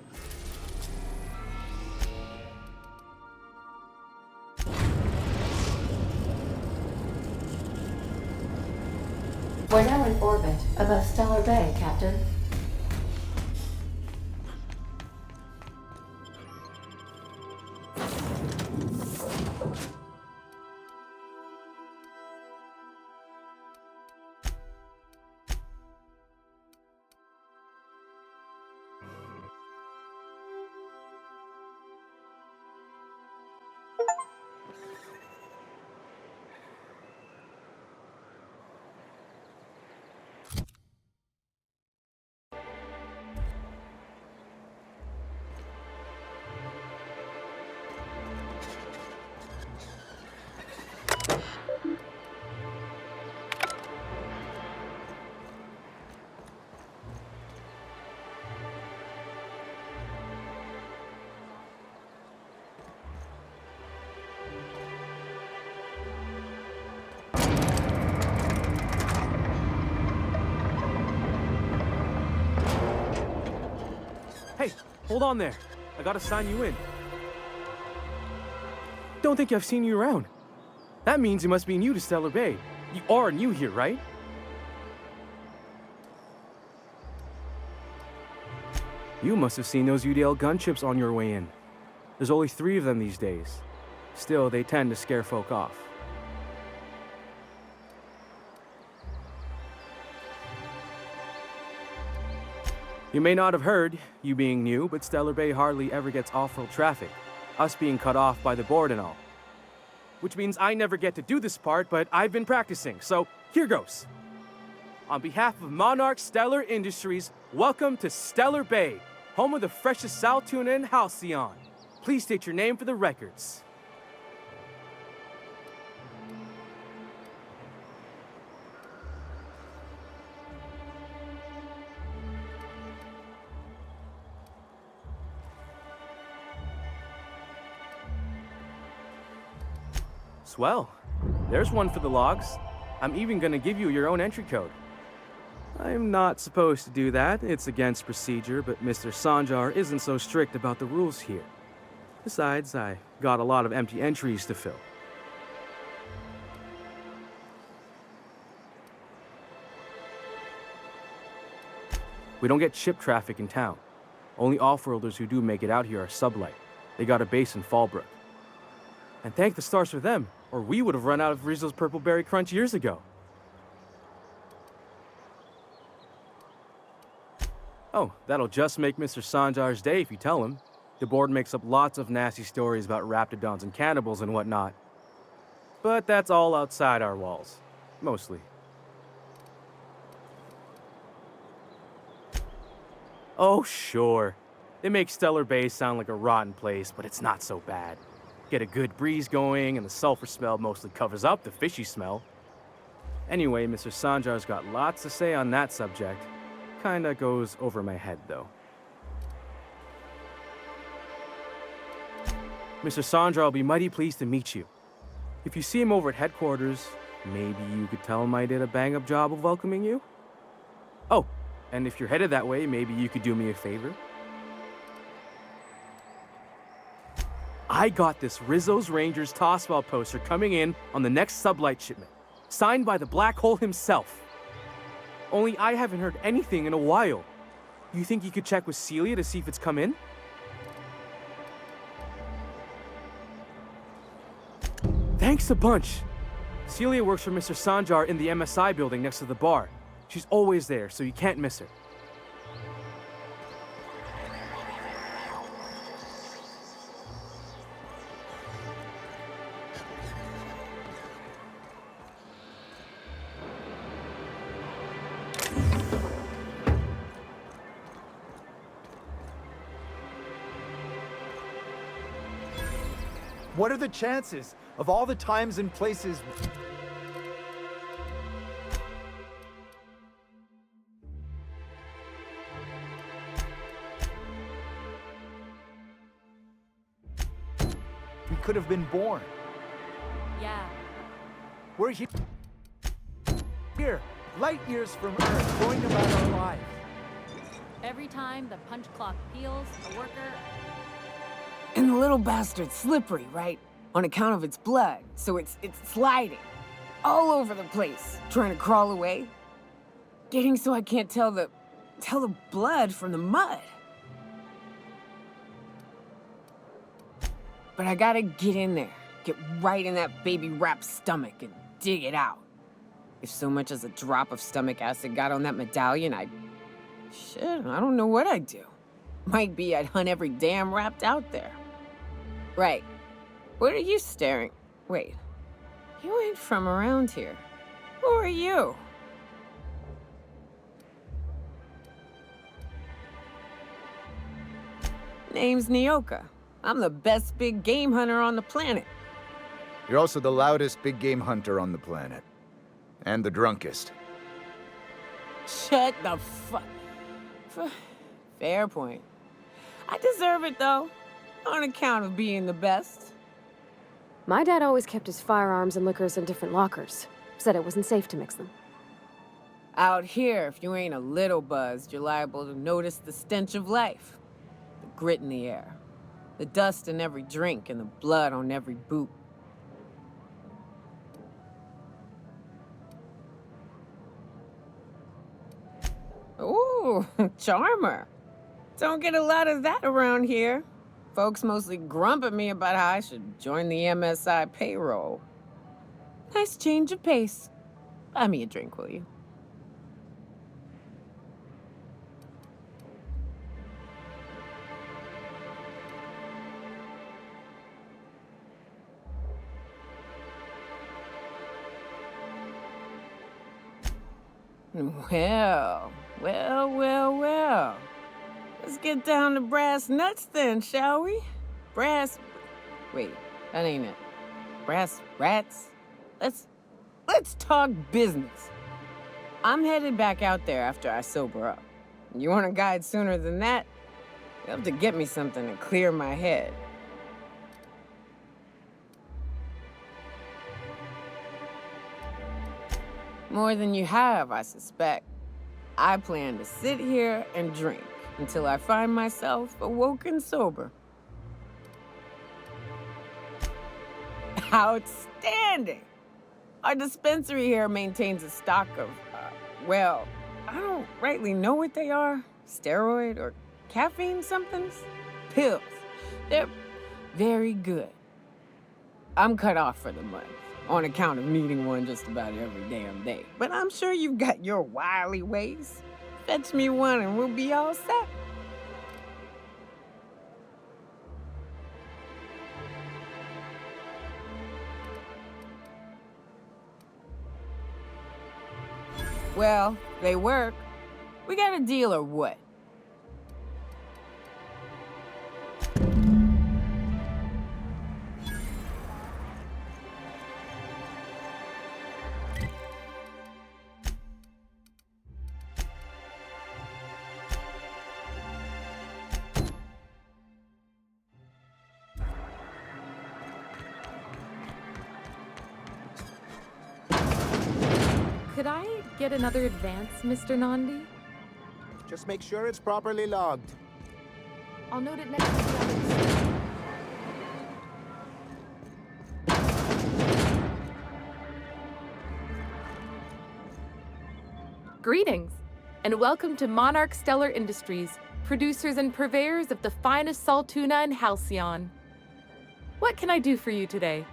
We're now in orbit above Stellar Bay, Captain. Hey, hold on there. I gotta sign you in. Don't think I've seen you around. That means you must be new to Stellar Bay. You are new here, right? You must have seen those UDL gunships on your way in. There's only 3 of them these days. Still, they tend to scare folk off. You may not have heard, you being new, but Stellar Bay hardly ever gets off-road traffic, us being cut off by the board and all. Which means I never get to do this part, but I've been practicing, so here goes. On behalf of Monarch Stellar Industries, welcome to Stellar Bay, home of the freshest sal tuna and halcyon. Please state your name for the records. Swell. There's one for the logs. I'm even gonna give you your own entry code. I'm not supposed to do that. It's against procedure, but Mr. Sanjar isn't so strict about the rules here. Besides, I got a lot of empty entries to fill. We don't get ship traffic in town. Only off-worlders who do make it out here are sublight. They got a base in Fallbrook. And thank the stars for them, or we would have run out of Rizzo's Purple Berry Crunch years ago. Oh, that'll just make Mr. Sanjar's day if you tell him. The board makes up lots of nasty stories about raptidons and cannibals and whatnot. But that's all outside our walls. Mostly. Oh, sure. They make Stellar Bay sound like a rotten place, but it's not so bad. Get a good breeze going, and the sulfur smell mostly covers up the fishy smell. Anyway, Mr. Sanjar's got lots to say on that subject. Kinda goes over my head, though. Mr. Sanjar will be mighty pleased to meet you. If you see him over at headquarters, maybe you could tell him I did a bang-up job of welcoming you? Oh, and if you're headed that way, maybe you could do me a favor? I got this Rizzo's Rangers Tossball poster coming in on the next sublight shipment, signed by the Black Hole himself. Only I haven't heard anything in a while. You think you could check with Celia to see if it's come in? Thanks a bunch. Celia works for Mr. Sanjar in the MSI building next to the bar. She's always there, so you can't miss her. What are the chances of all the times and places? We could have been born. Yeah. We're here, light years from Earth, going about our lives. Every time the punch clock peels, a worker... And the little bastard's slippery, right? On account of its blood, so it's sliding. All over the place, trying to crawl away. Getting so I can't tell the blood from the mud. But I gotta get in there, get right in that baby rap's stomach and dig it out. If so much as a drop of stomach acid got on that medallion, shit, I don't know what I'd do. Might be I'd hunt every damn wrapped out there. Right. What are you staring? Wait. You ain't from around here. Who are you? Name's Nyoka. I'm the best big game hunter on the planet. You're also the loudest big game hunter on the planet. And the drunkest. Shut the fuck. Fair point. I deserve it, though. On account of being the best. My dad always kept his firearms and liquors in different lockers. Said it wasn't safe to mix them. Out here, if you ain't a little buzzed, you're liable to notice the stench of life. The grit in the air. The dust in every drink and the blood on every boot. Ooh, charmer. Don't get a lot of that around here. Folks mostly grump at me about how I should join the MSI payroll. Nice change of pace. Buy me a drink, will you? Well. Let's get down to brass nuts then, shall we? Wait, that ain't it. Brass rats? Let's talk business. I'm headed back out there after I sober up. You want a guide sooner than that? You'll have to get me something to clear my head. More than you have, I suspect. I plan to sit here and drink until I find myself awoken sober. Outstanding! Our dispensary here maintains a stock of, well, I don't rightly know what they are. Steroid or caffeine somethings? Pills. They're very good. I'm cut off for the month, on account of needing one just about every damn day. But I'm sure you've got your wily ways. Fetch me one and we'll be all set. Well, they work. We got a deal or what? Could I get another advance, Mr. Nandi? Just make sure it's properly logged. I'll note it next to the others. Greetings, and welcome to Monarch Stellar Industries, producers and purveyors of the finest salt tuna in Halcyon. What can I do for you today?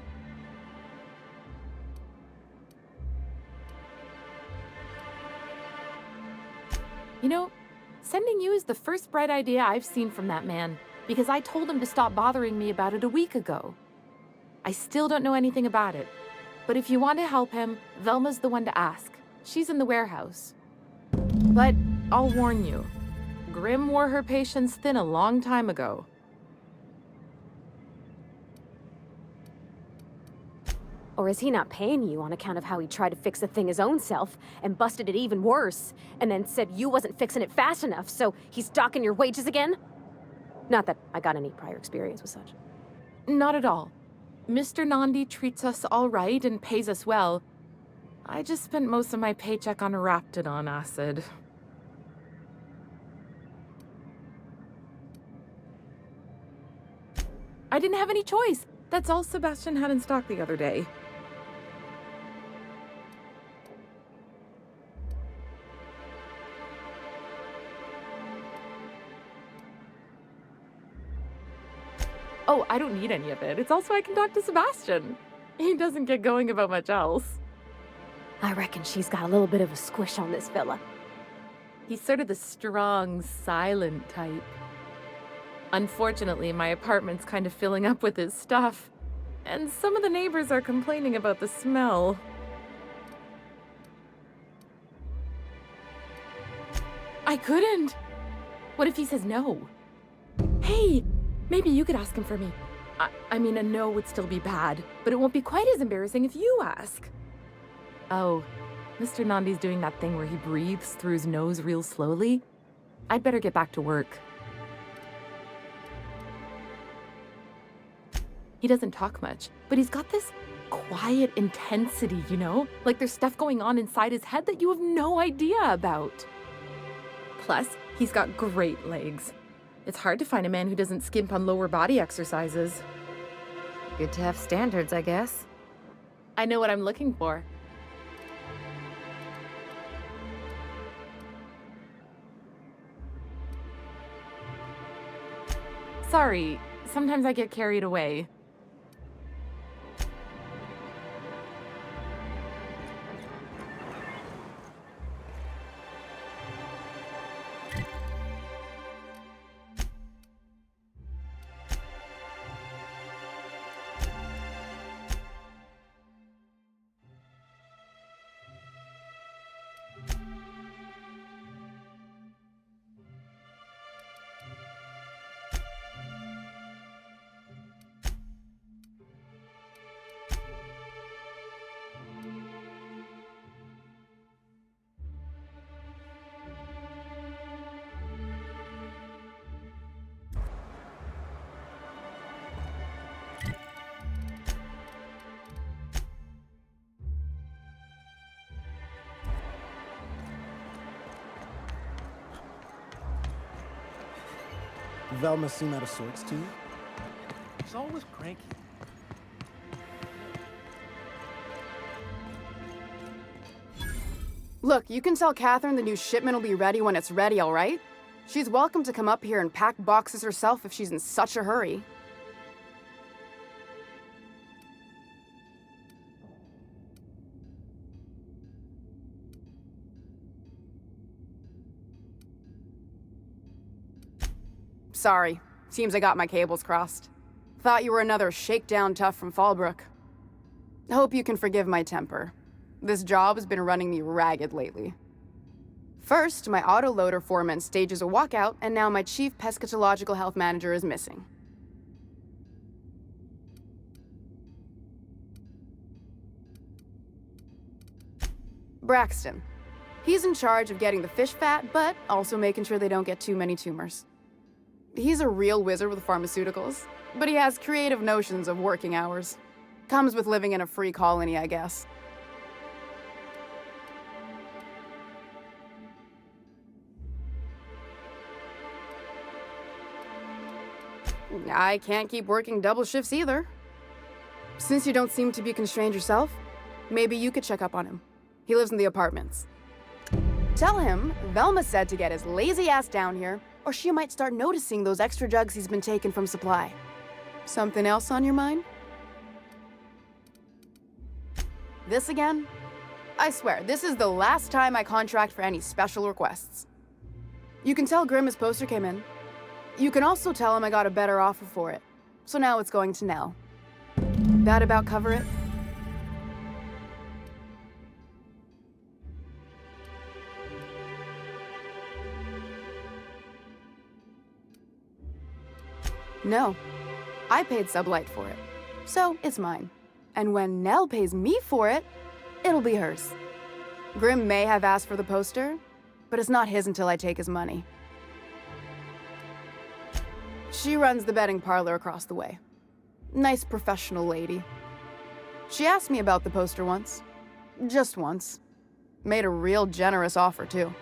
You know, sending you is the first bright idea I've seen from that man, because I told him to stop bothering me about it a week ago. I still don't know anything about it, but if you want to help him, Velma's the one to ask. She's in the warehouse. But I'll warn you, Grim wore her patience thin a long time ago. Or is he not paying you on account of how he tried to fix the thing his own self and busted it even worse, and then said you wasn't fixing it fast enough, so he's docking your wages again? Not that I got any prior experience with such. Not at all. Mr. Nandi treats us all right and pays us well. I just spent most of my paycheck on Raptidon acid. I didn't have any choice. That's all Sebastian had in stock the other day. Oh, I don't need any of it. It's also I can talk to Sebastian. He doesn't get going about much else. I reckon she's got a little bit of a squish on this fella. He's sort of the strong, silent type. Unfortunately, my apartment's kind of filling up with his stuff, and some of the neighbors are complaining about the smell. I couldn't! What if he says no? Hey, maybe you could ask him for me. I mean, a no would still be bad, but it won't be quite as embarrassing if you ask. Oh, Mr. Nandi's doing that thing where he breathes through his nose real slowly. I'd better get back to work. He doesn't talk much, but he's got this quiet intensity, you know? Like there's stuff going on inside his head that you have no idea about. Plus, he's got great legs. It's hard to find a man who doesn't skimp on lower body exercises. Good to have standards, I guess. I know what I'm looking for. Sorry, sometimes I get carried away. Velma seem out of sorts too? She's always cranky. Look, you can tell Catherine the new shipment will be ready when it's ready, all right? She's welcome to come up here and pack boxes herself if she's in such a hurry. Sorry. Seems I got my cables crossed. Thought you were another shakedown tough from Fallbrook. Hope you can forgive my temper. This job has been running me ragged lately. First, my autoloader foreman stages a walkout, and now my chief pescatological health manager is missing. Braxton. He's in charge of getting the fish fat, but also making sure they don't get too many tumors. He's a real wizard with pharmaceuticals, but he has creative notions of working hours. Comes with living in a free colony, I guess. I can't keep working double shifts either. Since you don't seem to be constrained yourself, maybe you could check up on him. He lives in the apartments. Tell him Velma said to get his lazy ass down here, or she might start noticing those extra jugs he's been taking from supply. Something else on your mind? This again? I swear, this is the last time I contract for any special requests. You can tell Grimm his poster came in. You can also tell him I got a better offer for it. So now it's going to Nell. That about cover it? No. I paid Sublight for it. So it's mine. And when Nell pays me for it, it'll be hers. Grimm may have asked for the poster, but it's not his until I take his money. She runs the betting parlor across the way. Nice professional lady. She asked me about the poster once. Just once. Made a real generous offer, too.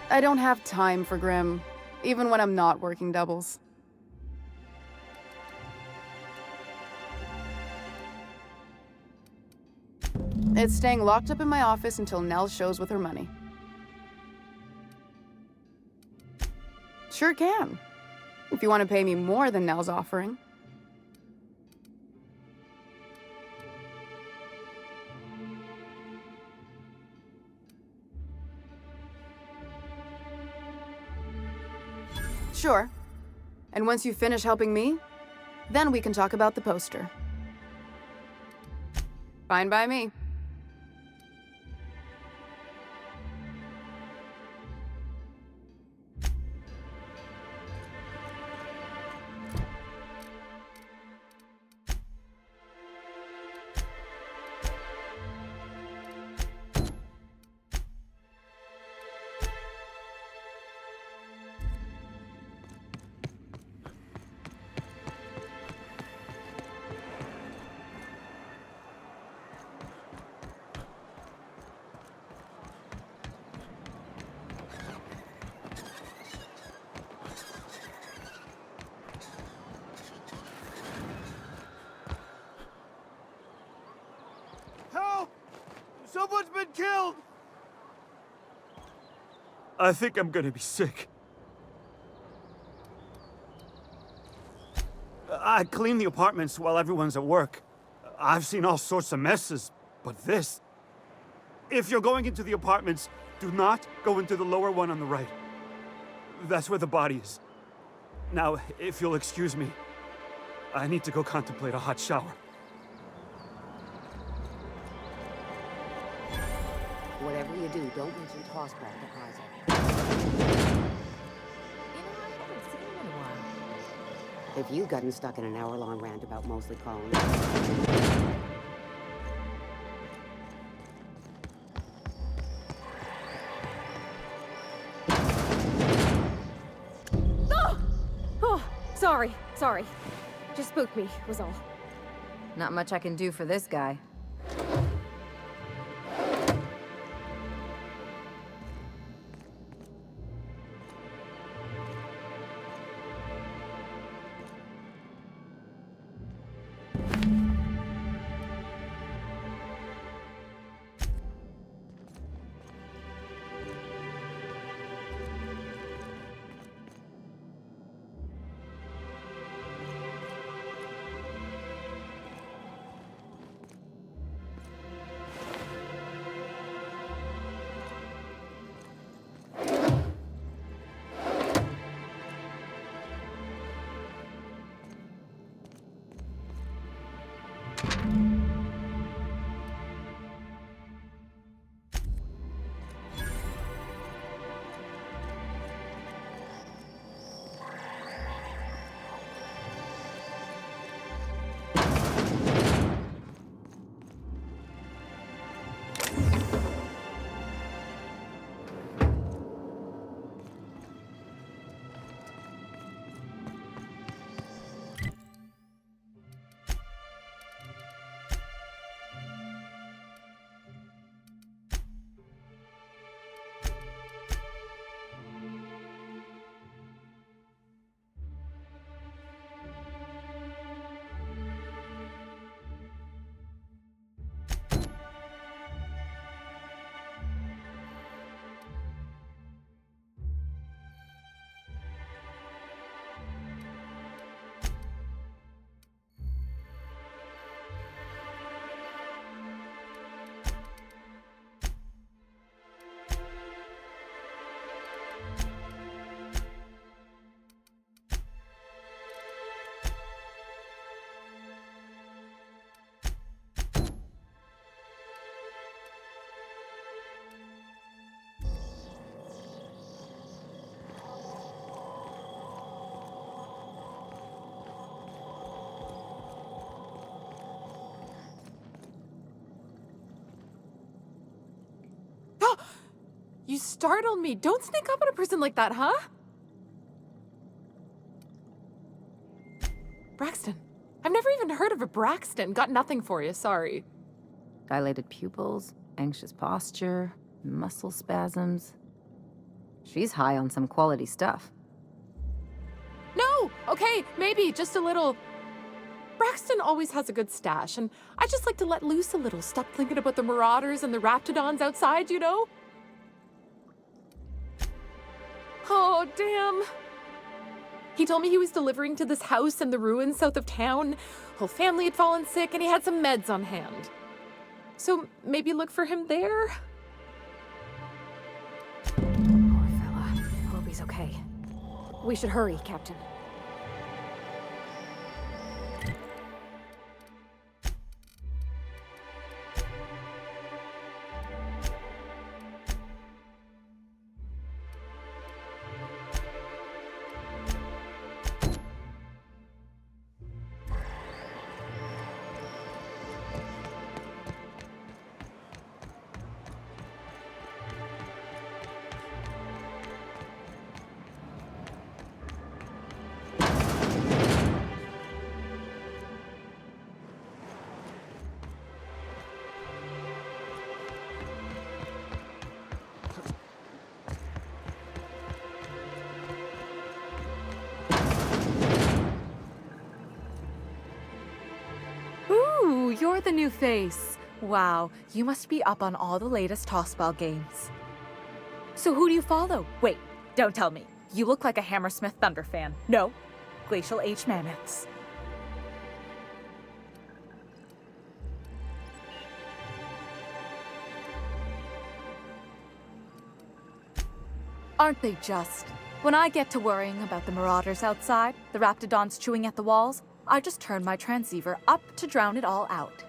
I don't have time for Grim, even when I'm not working doubles. It's staying locked up in my office until Nell shows with her money. Sure can. If you want to pay me more than Nell's offering. Sure. And once you finish helping me, then we can talk about the poster. Fine by me. Help! Someone's been killed! I think I'm gonna be sick. I clean the apartments while everyone's at work. I've seen all sorts of messes, but this... If you're going into the apartments, do not go into the lower one on the right. That's where the body is. Now, if you'll excuse me, I need to go contemplate a hot shower. Whatever you do, don't mention tossback to Isaac. If you've gotten stuck in an hour-long rant about mostly calling. Oh! Oh, sorry. Just spooked me, was all. Not much I can do for this guy. You startled me. Don't sneak up on a person like that, huh? Braxton. I've never even heard of a Braxton. Got nothing for you, sorry. Dilated pupils, anxious posture, muscle spasms. She's high on some quality stuff. No! Okay, maybe, just a little. Braxton always has a good stash, and I just like to let loose a little. Stop thinking about the Marauders and the Raptidons outside, you know? Oh, damn. He told me he was delivering to this house in the ruins south of town. Whole family had fallen sick, and he had some meds on hand. So maybe look for him there? Poor fella. Hope he's okay. We should hurry, Captain. Ooh, you're the new face. Wow, you must be up on all the latest tossball games. So who do you follow? Wait, don't tell me. You look like a Hammersmith Thunder fan. No, Glacial H Mammoths. Aren't they just? When I get to worrying about the Marauders outside, the Raptidons chewing at the walls, I just turn my transceiver up to drown it all out.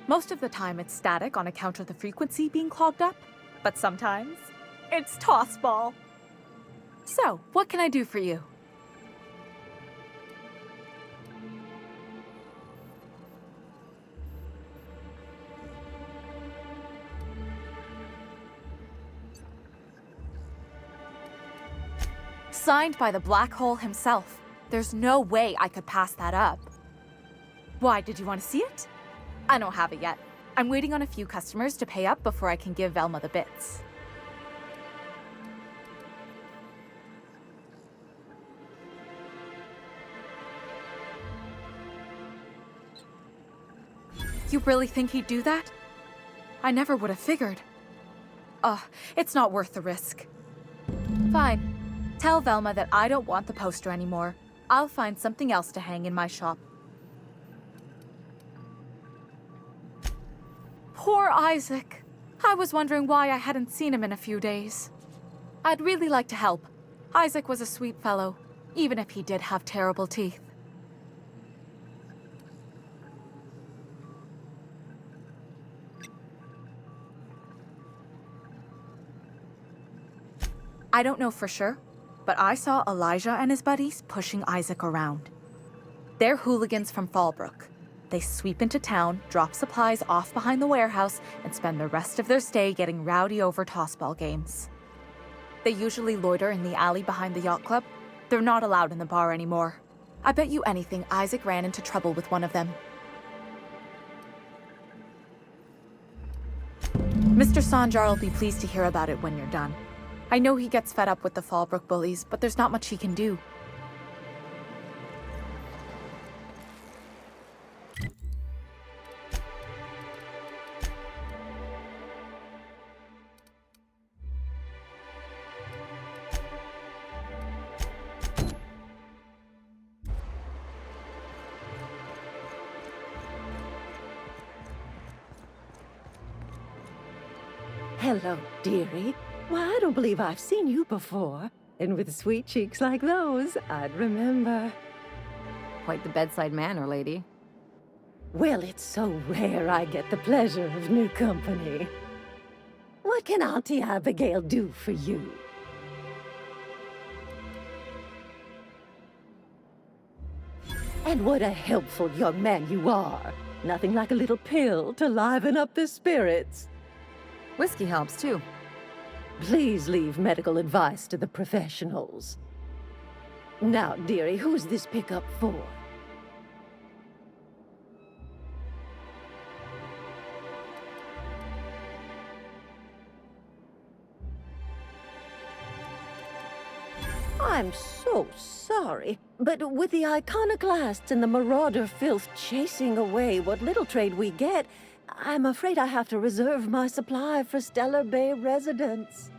Most of the time it's static on account of the frequency being clogged up, but sometimes it's tossball. So, what can I do for you? Signed by the Black Hole himself. There's no way I could pass that up. Why, did you want to see it? I don't have it yet. I'm waiting on a few customers to pay up before I can give Velma the bits. You really think he'd do that? I never would have figured. It's not worth the risk. Fine. Tell Velma that I don't want the poster anymore. I'll find something else to hang in my shop. Poor Isaac. I was wondering why I hadn't seen him in a few days. I'd really like to help. Isaac was a sweet fellow, even if he did have terrible teeth. I don't know for sure, but I saw Elijah and his buddies pushing Isaac around. They're hooligans from Fallbrook. They sweep into town, drop supplies off behind the warehouse, and spend the rest of their stay getting rowdy over tossball games. They usually loiter in the alley behind the yacht club. They're not allowed in the bar anymore. I bet you anything Isaac ran into trouble with one of them. Mr. Sanjar will be pleased to hear about it when you're done. I know he gets fed up with the Fallbrook bullies, but there's not much he can do. Hello, dearie. Why, I don't believe I've seen you before. And with sweet cheeks like those, I'd remember. Quite the bedside manner, lady. Well, it's so rare I get the pleasure of new company. What can Auntie Abigail do for you? And what a helpful young man you are. Nothing like a little pill to liven up the spirits. Whiskey helps, too. Please leave medical advice to the professionals. Now, dearie, who's this pickup for? I'm so sorry, but with the iconoclasts and the marauder filth chasing away what little trade we get, I'm afraid I have to reserve my supply for Stellar Bay residents.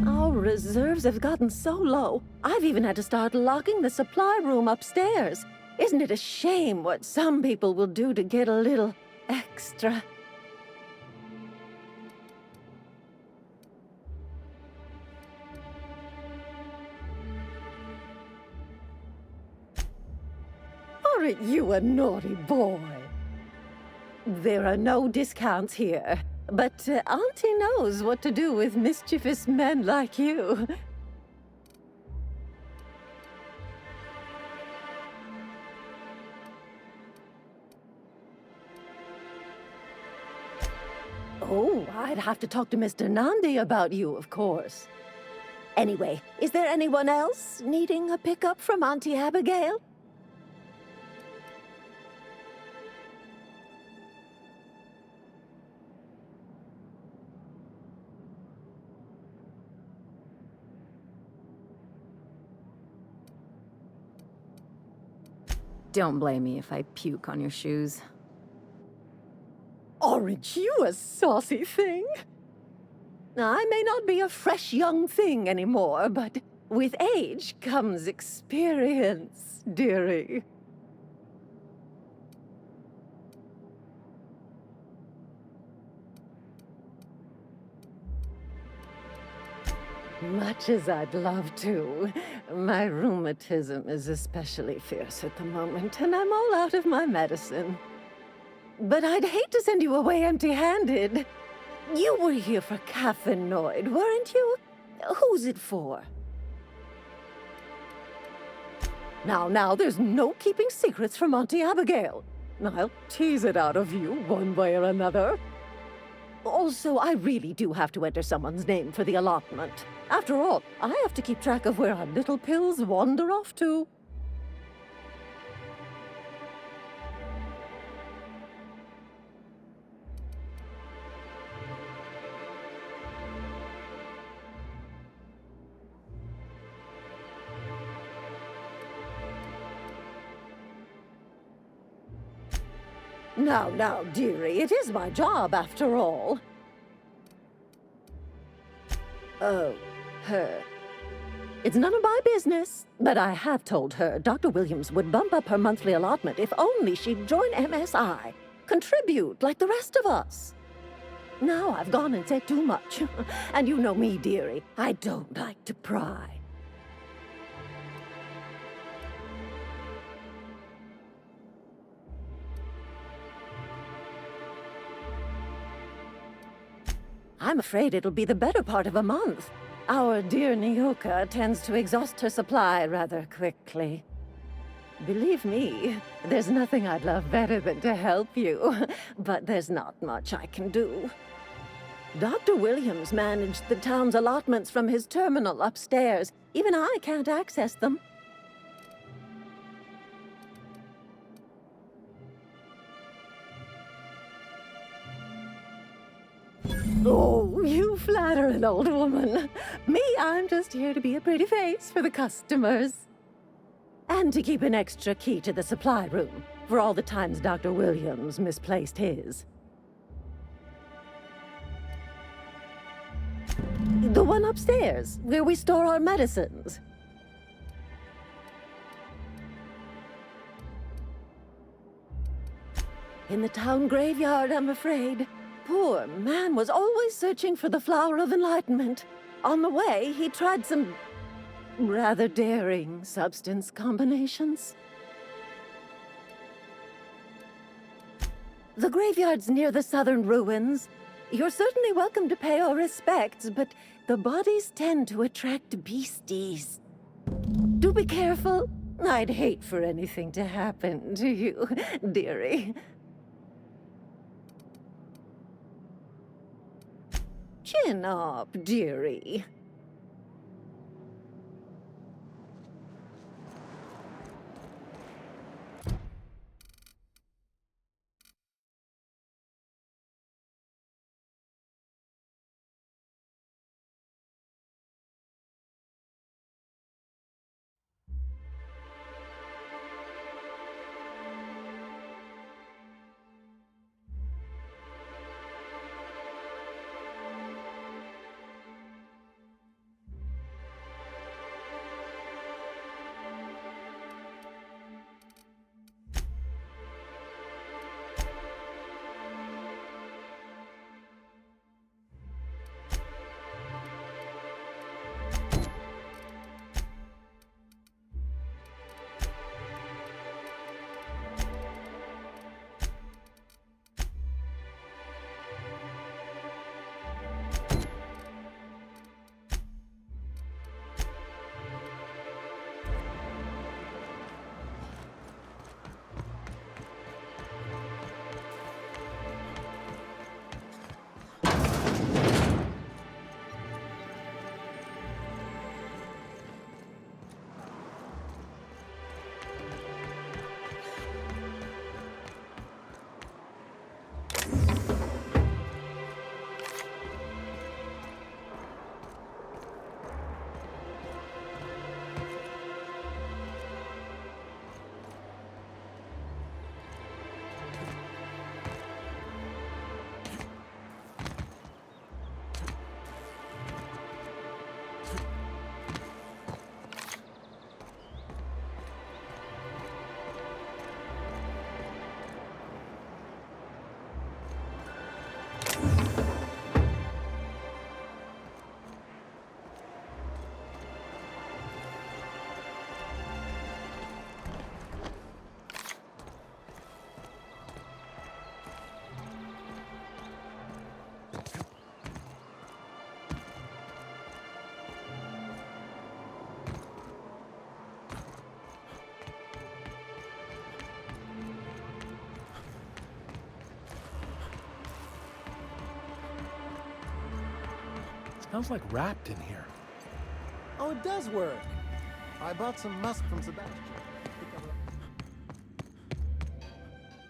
Our reserves have gotten so low, I've even had to start locking the supply room upstairs. Isn't it a shame what some people will do to get a little extra? Aren't you a naughty boy? There are no discounts here, but Auntie knows what to do with mischievous men like you. Oh, I'd have to talk to Mr. Nandi about you, of course. Anyway, is there anyone else needing a pickup from Auntie Abigail? Don't blame me if I puke on your shoes. Aren't you a saucy thing? I may not be a fresh young thing anymore, but with age comes experience, dearie. Much as I'd love to, my rheumatism is especially fierce at the moment, and I'm all out of my medicine. But I'd hate to send you away empty-handed. You were here for Caffeinoid, weren't you? Who's it for? Now, there's no keeping secrets from Auntie Abigail. I'll tease it out of you one way or another. Also, I really do have to enter someone's name for the allotment. After all, I have to keep track of where our little pills wander off to. Now, dearie, it is my job after all. Oh, her. It's none of my business, but I have told her Dr. Williams would bump up her monthly allotment if only she'd join MSI. Contribute like the rest of us. Now I've gone and said too much. And you know me, dearie, I don't like to pry. I'm afraid it'll be the better part of a month. Our dear Nyoka tends to exhaust her supply rather quickly. Believe me, there's nothing I'd love better than to help you, but there's not much I can do. Dr. Williams managed the town's allotments from his terminal upstairs. Even I can't access them. Oh, you flatter an old woman. Me, I'm just here to be a pretty face for the customers. And to keep an extra key to the supply room, for all the times Dr. Williams misplaced his. The one upstairs, where we store our medicines. In the town graveyard, I'm afraid. Poor man was always searching for the flower of enlightenment. On the way, he tried some rather daring substance combinations. The graveyard's near the southern ruins. You're certainly welcome to pay our respects, but the bodies tend to attract beasties. Do be careful. I'd hate for anything to happen to you, dearie. Chin up, dearie. Smells like wrapped in here. Oh, it does work. I bought some musk from Sebastian.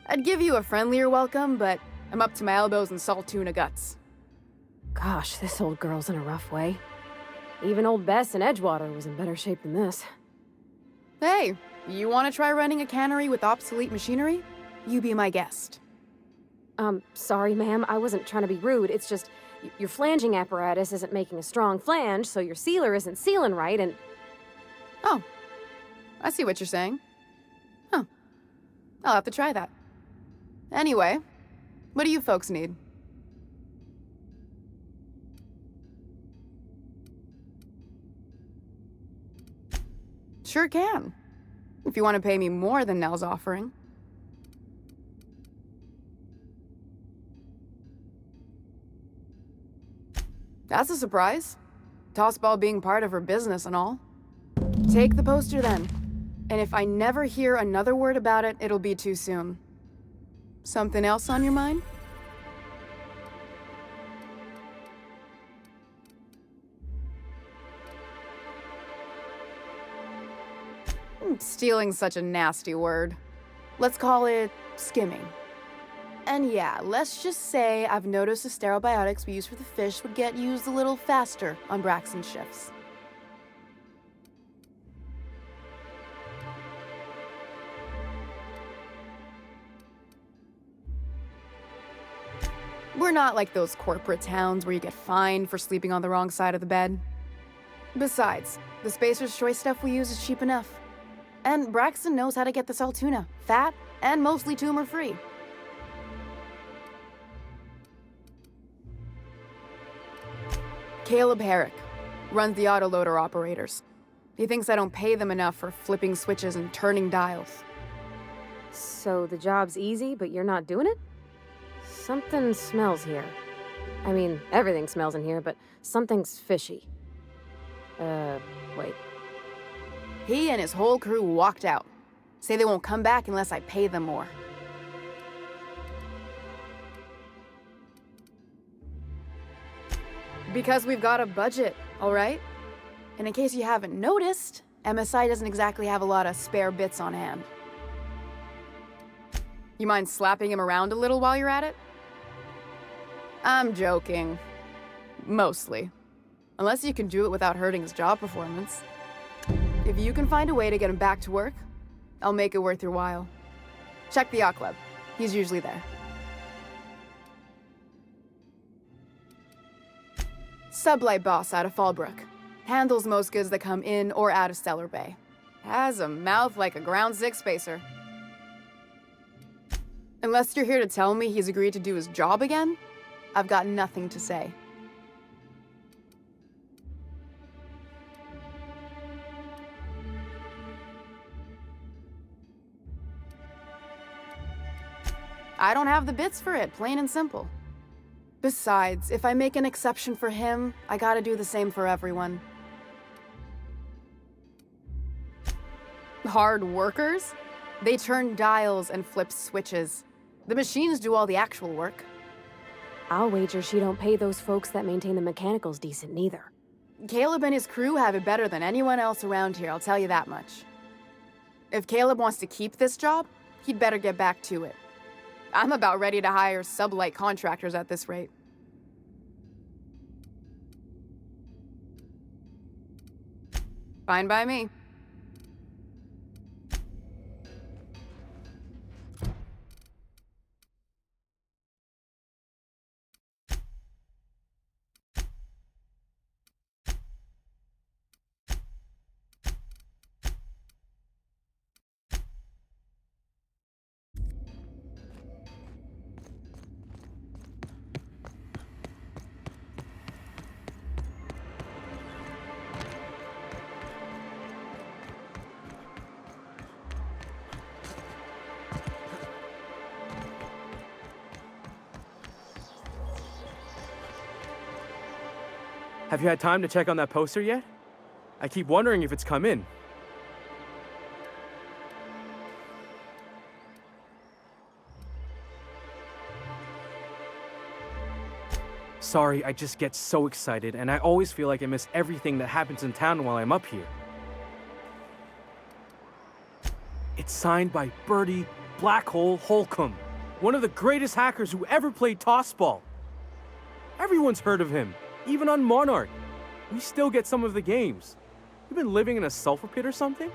I'd give you a friendlier welcome, but I'm up to my elbows in salt tuna guts. Gosh, this old girl's in a rough way. Even old Bess in Edgewater was in better shape than this. Hey, you want to try running a cannery with obsolete machinery? You be my guest. Sorry, ma'am. I wasn't trying to be rude. It's just, your flanging apparatus isn't making a strong flange, so your sealer isn't sealing right, and... Oh, I see what you're saying. Huh. I'll have to try that. Anyway, what do you folks need? Sure can. If you want to pay me more than Nell's offering. That's a surprise. Tossball being part of her business and all. Take the poster then. And if I never hear another word about it, it'll be too soon. Something else on your mind? Stealing's such a nasty word. Let's call it skimming. And yeah, let's just say I've noticed the sterile biotics we use for the fish would get used a little faster on Braxton's shifts. We're not like those corporate towns where you get fined for sleeping on the wrong side of the bed. Besides, the Spacer's Choice stuff we use is cheap enough. And Braxton knows how to get the salt tuna, fat, and mostly tumor-free. Caleb Herrick runs the autoloader operators. He thinks I don't pay them enough for flipping switches and turning dials. So the job's easy, but you're not doing it? Something smells here. I mean, everything smells in here, but something's fishy. Wait. He and his whole crew walked out. Say they won't come back unless I pay them more. Because we've got a budget, all right? And in case you haven't noticed, MSI doesn't exactly have a lot of spare bits on hand. You mind slapping him around a little while you're at it? I'm joking. Mostly. Unless you can do it without hurting his job performance. If you can find a way to get him back to work, I'll make it worth your while. Check the yacht club. He's usually there. Sublight boss out of Fallbrook. Handles most goods that come in or out of Stellar Bay. Has a mouth like a ground six spacer. Unless you're here to tell me he's agreed to do his job again, I've got nothing to say. I don't have the bits for it, plain and simple. Besides, if I make an exception for him, I gotta do the same for everyone. Hard workers? They turn dials and flip switches. The machines do all the actual work. I'll wager she don't pay those folks that maintain the mechanicals decent neither. Caleb and his crew have it better than anyone else around here, I'll tell you that much. If Caleb wants to keep this job, he'd better get back to it. I'm about ready to hire sublight contractors at this rate. Fine by me. Have you had time to check on that poster yet? I keep wondering if it's come in. Sorry, I just get so excited, and I always feel like I miss everything that happens in town while I'm up here. It's signed by Bertie Black Hole Holcomb, one of the greatest hackers who ever played tossball. Everyone's heard of him, even on Monarch. We still get some of the games. You been living in a sulfur pit or something?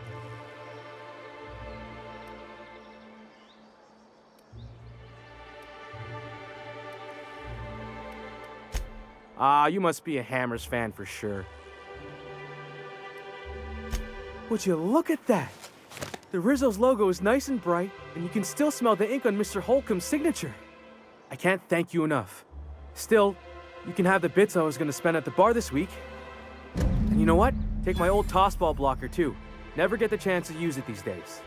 Ah, you must be a Hammers fan for sure. Would you look at that? The Rizzo's logo is nice and bright, and you can still smell the ink on Mr. Holcomb's signature. I can't thank you enough. Still, you can have the bits I was going to spend at the bar this week. And you know what? Take my old tossball blocker too. Never get the chance to use it these days.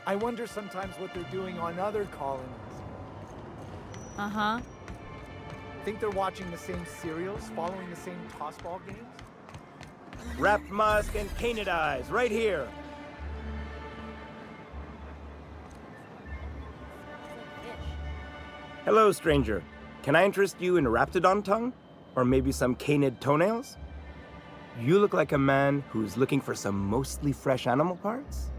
I wonder sometimes what they're doing on other colonies. Uh-huh. Think they're watching the same serials, following the same tossball games? Wrapped musk and painted eyes, right here. Hello, stranger. Can I interest you in Raptidon tongue? Or maybe some canid toenails? You look like a man who's looking for some mostly fresh animal parts?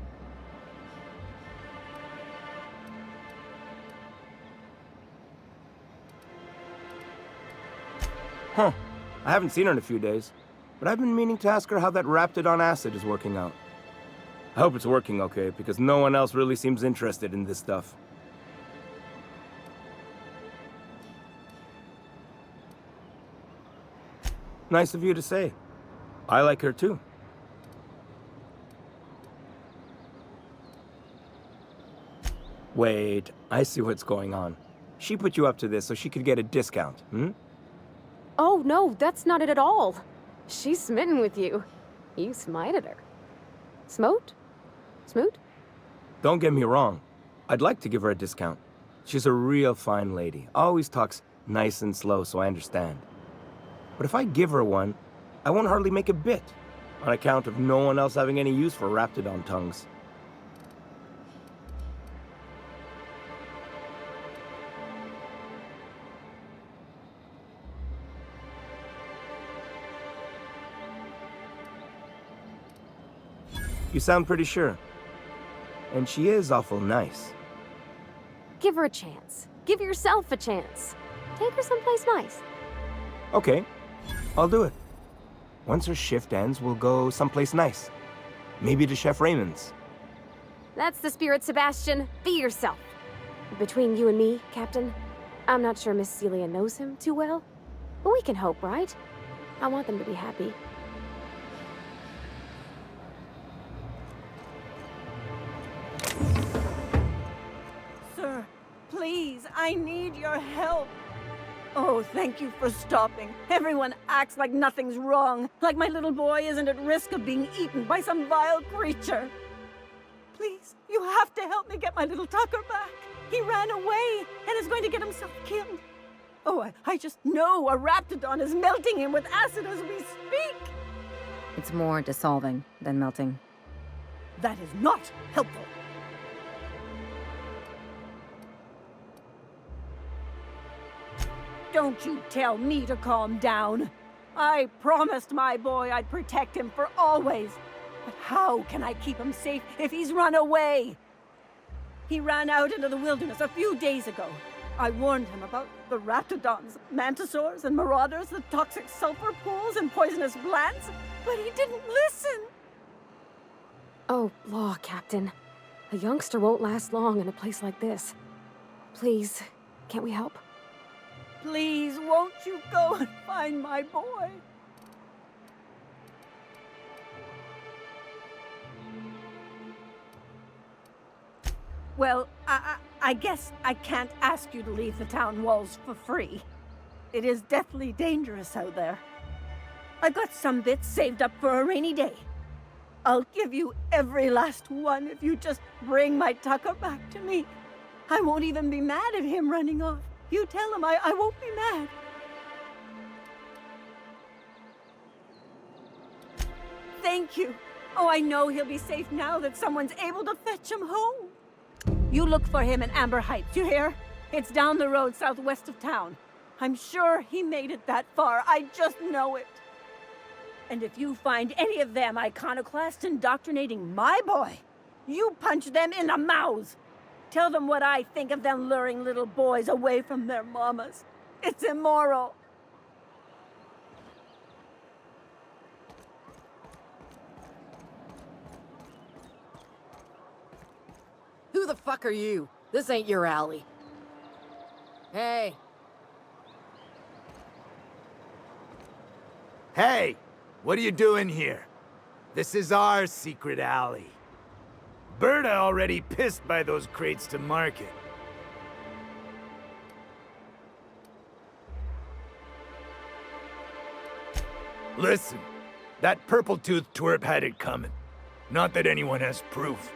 Huh. I haven't seen her in a few days, but I've been meaning to ask her how that Raptidon acid is working out. I hope it's working okay, because no one else really seems interested in this stuff. Nice of you to say. I like her too. Wait, I see what's going on. She put you up to this so she could get a discount, hmm? Oh, no, that's not it at all. She's smitten with you. You smited her. Smote? Smoot? Don't get me wrong. I'd like to give her a discount. She's a real fine lady. Always talks nice and slow, so I understand. But if I give her one, I won't hardly make a bit, on account of no one else having any use for Raptidon tongues. You sound pretty sure. And she is awful nice. Give her a chance. Give yourself a chance. Take her someplace nice. Okay, I'll do it. Once her shift ends, we'll go someplace nice. Maybe to Chef Raymond's. That's the spirit, Sebastian. Be yourself. Between you and me, Captain, I'm not sure Miss Celia knows him too well, but we can hope, right? I want them to be happy. Sir, please, I need your help. Oh, thank you for stopping. Everyone acts like nothing's wrong, like my little boy isn't at risk of being eaten by some vile creature. Please, you have to help me get my little Tucker back. He ran away and is going to get himself killed. Oh, I just know a Raptidon is melting him with acid as we speak. It's more dissolving than melting. That is not helpful. Don't you tell me to calm down. I promised my boy I'd protect him for always. But how can I keep him safe if he's run away? He ran out into the wilderness a few days ago. I warned him about the Raptidons, Mantisaurs, and Marauders, the toxic sulfur pools and poisonous plants, but he didn't listen. Oh, law, Captain. A youngster won't last long in a place like this. Please, can't we help? Please, won't you go and find my boy? Well, I I guess I can't ask you to leave the town walls for free. It is deathly dangerous out there. I've got some bits saved up for a rainy day. I'll give you every last one if you just bring my Tucker back to me. I won't even be mad at him running off. You tell him I won't be mad. Thank you. Oh, I know he'll be safe now that someone's able to fetch him home. You look for him in Amber Heights, you hear? It's down the road southwest of town. I'm sure he made it that far. I just know it. And if you find any of them iconoclasts indoctrinating my boy, you punch them in the mouths. Tell them what I think of them luring little boys away from their mamas. It's immoral. Who the fuck are you? This ain't your alley. Hey. Hey! What are you doing here? This is our secret alley. Berta already pissed by those crates to market. Listen, that purple-toothed twerp had it coming. Not that anyone has proof.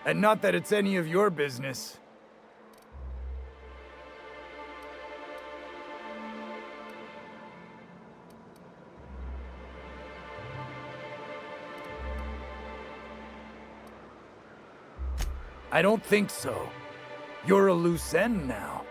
And not that it's any of your business. I don't think so. You're a loose end now.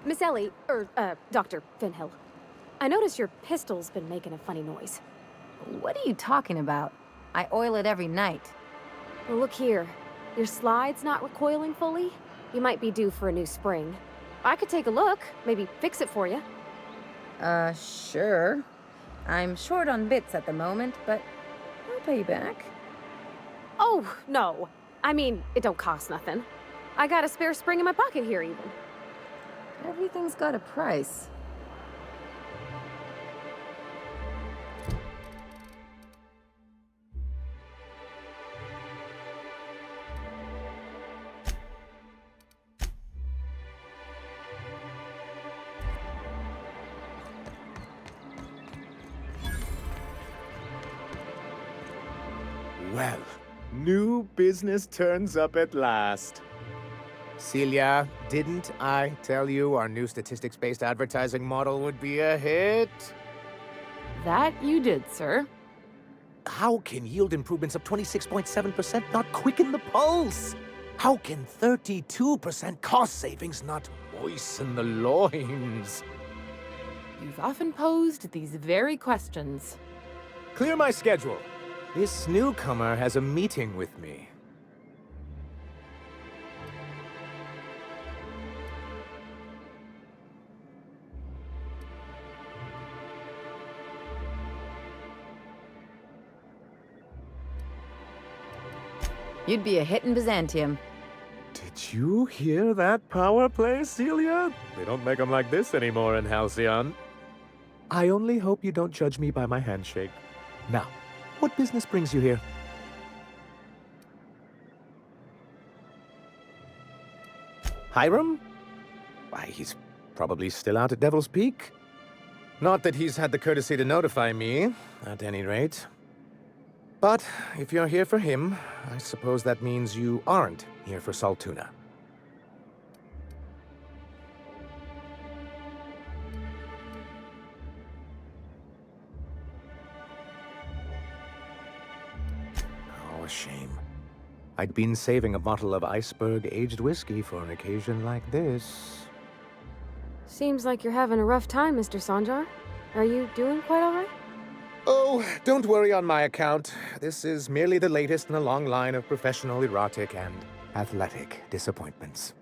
Miss Ellie, Dr. Finhill. I noticed your pistol's been making a funny noise. What are you talking about? I oil it every night. Well, look here. Your slide's not recoiling fully. You might be due for a new spring. I could take a look, maybe fix it for you. Sure. I'm short on bits at the moment, but I'll pay you back. Oh, no. I mean, it don't cost nothing. I got a spare spring in my pocket here, even. Everything's got a price. Well, new business turns up at last. Celia, didn't I tell you our new statistics-based advertising model would be a hit? That you did, sir. How can yield improvements of 26.7% not quicken the pulse? How can 32% cost savings not moisten the loins? You've often posed these very questions. Clear my schedule. This newcomer has a meeting with me. You'd be a hit in Byzantium. Did you hear that power play, Celia? They don't make them like this anymore in Halcyon. I only hope you don't judge me by my handshake. Now, what business brings you here? Hiram? Why, he's probably still out at Devil's Peak. Not that he's had the courtesy to notify me, at any rate. But if you're here for him, I suppose that means you aren't here for Saltuna. How a shame. I'd been saving a bottle of iceberg-aged whiskey for an occasion like this. Seems like you're having a rough time, Mr. Sanjar. Are you doing quite all right? Oh, don't worry on my account. This is merely the latest in a long line of professional erotic and athletic disappointments.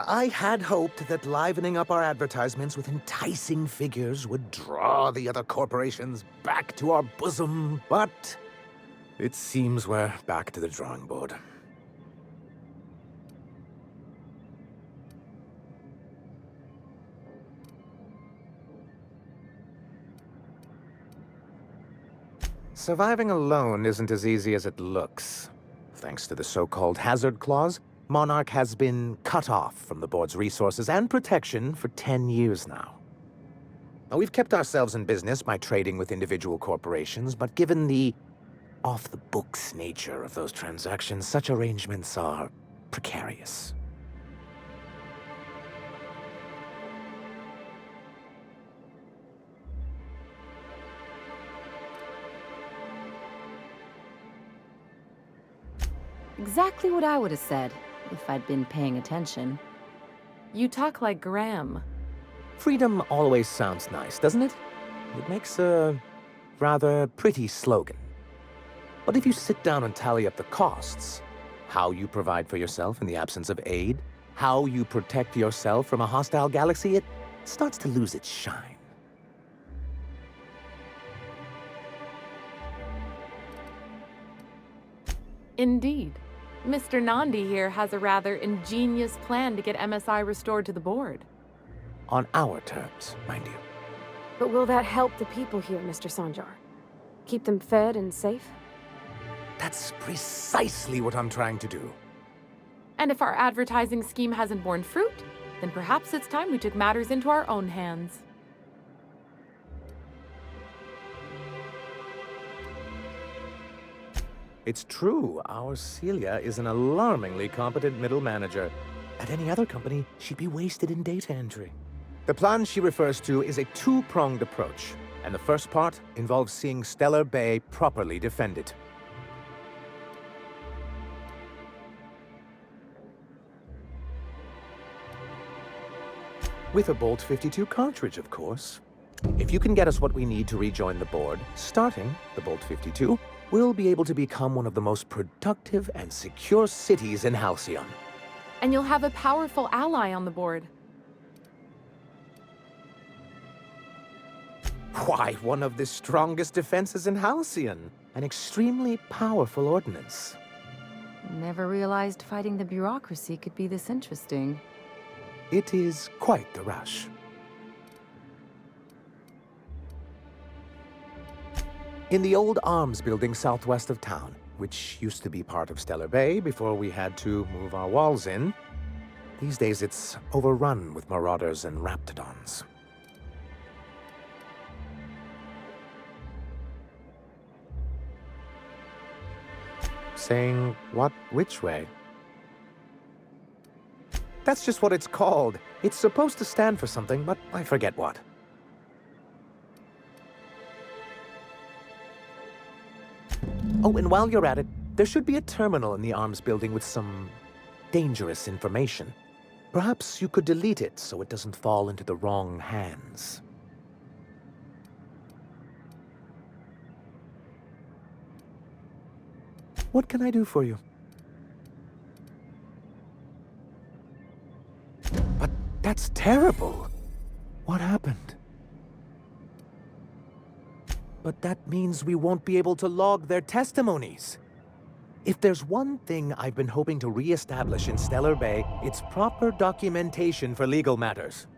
I had hoped that livening up our advertisements with enticing figures would draw the other corporations back to our bosom, but it seems we're back to the drawing board. Surviving alone isn't as easy as it looks. Thanks to the so-called hazard clause, Monarch has been cut off from the board's resources and protection for 10 years now. Now, we've kept ourselves in business by trading with individual corporations, but given the off-the-books nature of those transactions, such arrangements are precarious. Exactly what I would have said, if I'd been paying attention. You talk like Graham. Freedom always sounds nice, doesn't it? It makes a rather pretty slogan. But if you sit down and tally up the costs, how you provide for yourself in the absence of aid, how you protect yourself from a hostile galaxy, it starts to lose its shine. Indeed. Mr. Nandi here has a rather ingenious plan to get MSI restored to the board. On our terms, mind you. But will that help the people here, Mr. Sanjar? Keep them fed and safe? That's precisely what I'm trying to do. And if our advertising scheme hasn't borne fruit, then perhaps it's time we took matters into our own hands. It's true, our Celia is an alarmingly competent middle manager. At any other company, she'd be wasted in data entry. The plan she refers to is a two-pronged approach, and the first part involves seeing Stellar Bay properly defended. With a Bolt 52 cartridge, of course. If you can get us what we need to rejoin the board, starting the Bolt 52, we'll be able to become one of the most productive and secure cities in Halcyon. And you'll have a powerful ally on the board. Why, one of the strongest defenses in Halcyon. An extremely powerful ordnance. Never realized fighting the bureaucracy could be this interesting. It is quite the rush. In the old arms building southwest of town, which used to be part of Stellar Bay before we had to move our walls in, these days it's overrun with marauders and raptidons. Saying what which way? That's just what it's called. It's supposed to stand for something, but I forget what. Oh, and while you're at it, there should be a terminal in the arms building with some dangerous information. Perhaps you could delete it so it doesn't fall into the wrong hands. What can I do for you? But that's terrible. What happened? But that means we won't be able to log their testimonies. If there's one thing I've been hoping to re-establish in Stellar Bay, it's proper documentation for legal matters.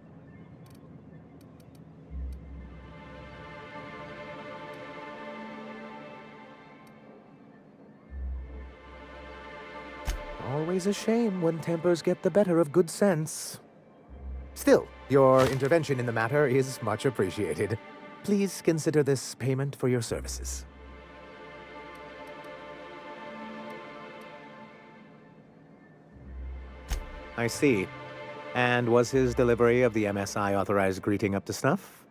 Always a shame when tempers get the better of good sense. Still, your intervention in the matter is much appreciated. Please consider this payment for your services. I see. And was his delivery of the MSI authorized greeting up to snuff?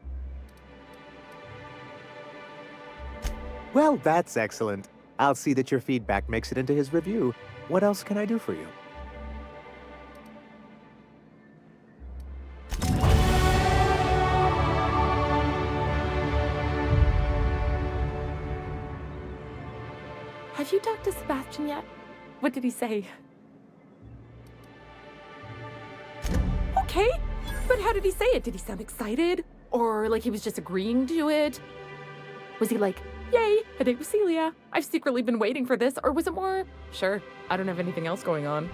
Well, that's excellent. I'll see that your feedback makes it into his review. What else can I do for you? Have you talked to Sebastian yet? What did he say? Okay, but how did he say it? Did he sound excited? Or like he was just agreeing to it? Was he like, yay, a date with Celia. I've secretly been waiting for this. Or was it more, sure, I don't have anything else going on.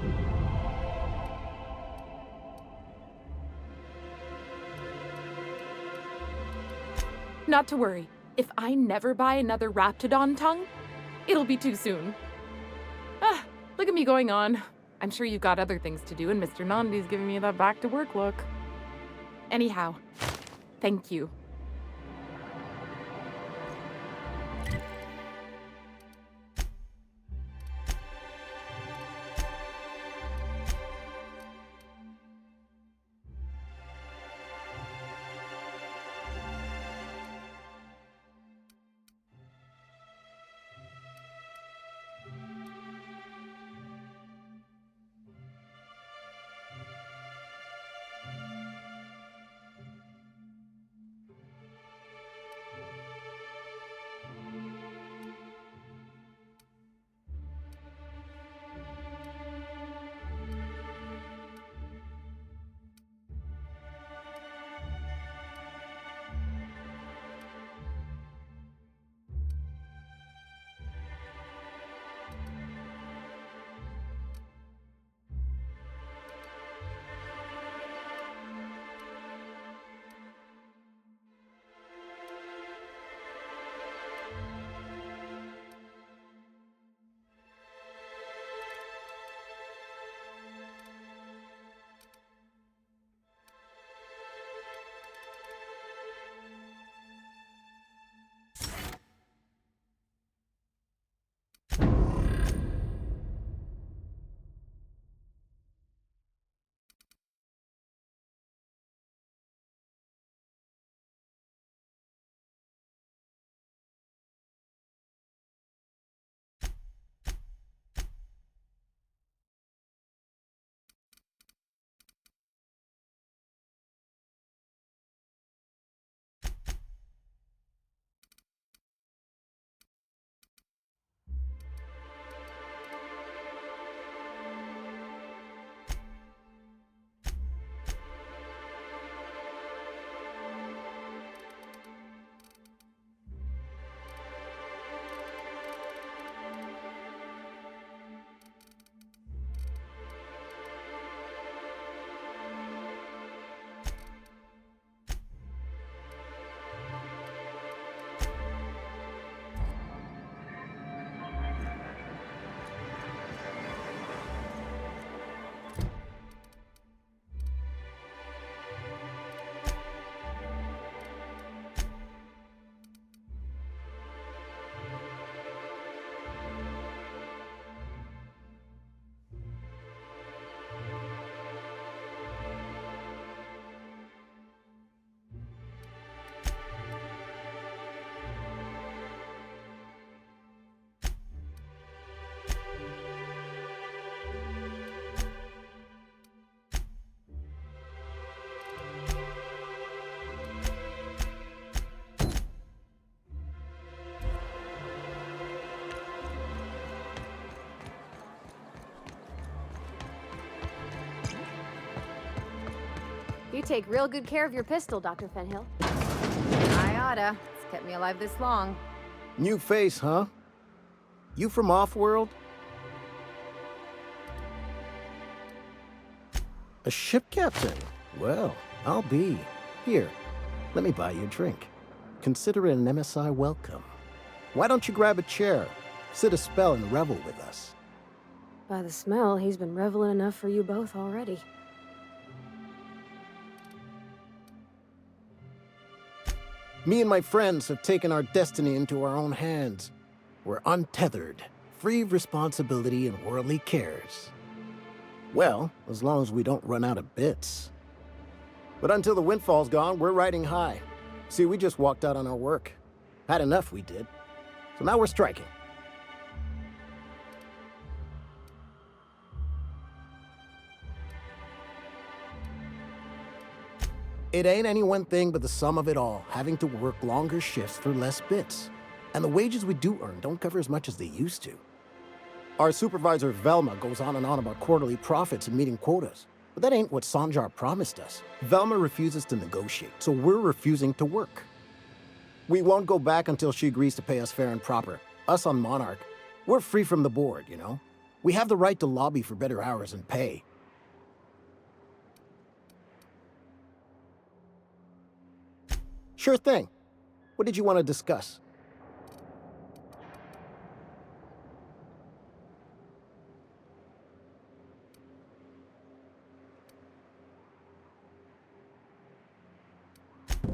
Not to worry. If I never buy another Raptidon tongue, it'll be too soon. Ah, look at me going on. I'm sure you've got other things to do, and Mr. Nandi's giving me that back-to-work look. Anyhow, thank you. You take real good care of your pistol, Dr. Fenhill. I oughta. It's kept me alive this long. New face, huh? You from Offworld? A ship captain? Well, I'll be. Here, let me buy you a drink. Consider it an MSI welcome. Why don't you grab a chair, sit a spell, and revel with us? By the smell, he's been reveling enough for you both already. Me and my friends have taken our destiny into our own hands. We're untethered, free of responsibility and worldly cares. Well, as long as we don't run out of bits. But until the windfall's gone, we're riding high. See, we just walked out on our work. Had enough, we did. So now we're striking. It ain't any one thing but the sum of it all, having to work longer shifts for less bits. And the wages we do earn don't cover as much as they used to. Our supervisor, Velma, goes on and on about quarterly profits and meeting quotas. But that ain't what Sanjar promised us. Velma refuses to negotiate, so we're refusing to work. We won't go back until she agrees to pay us fair and proper. Us on Monarch, we're free from the board, you know? We have the right to lobby for better hours and pay. Sure thing. What did you want to discuss?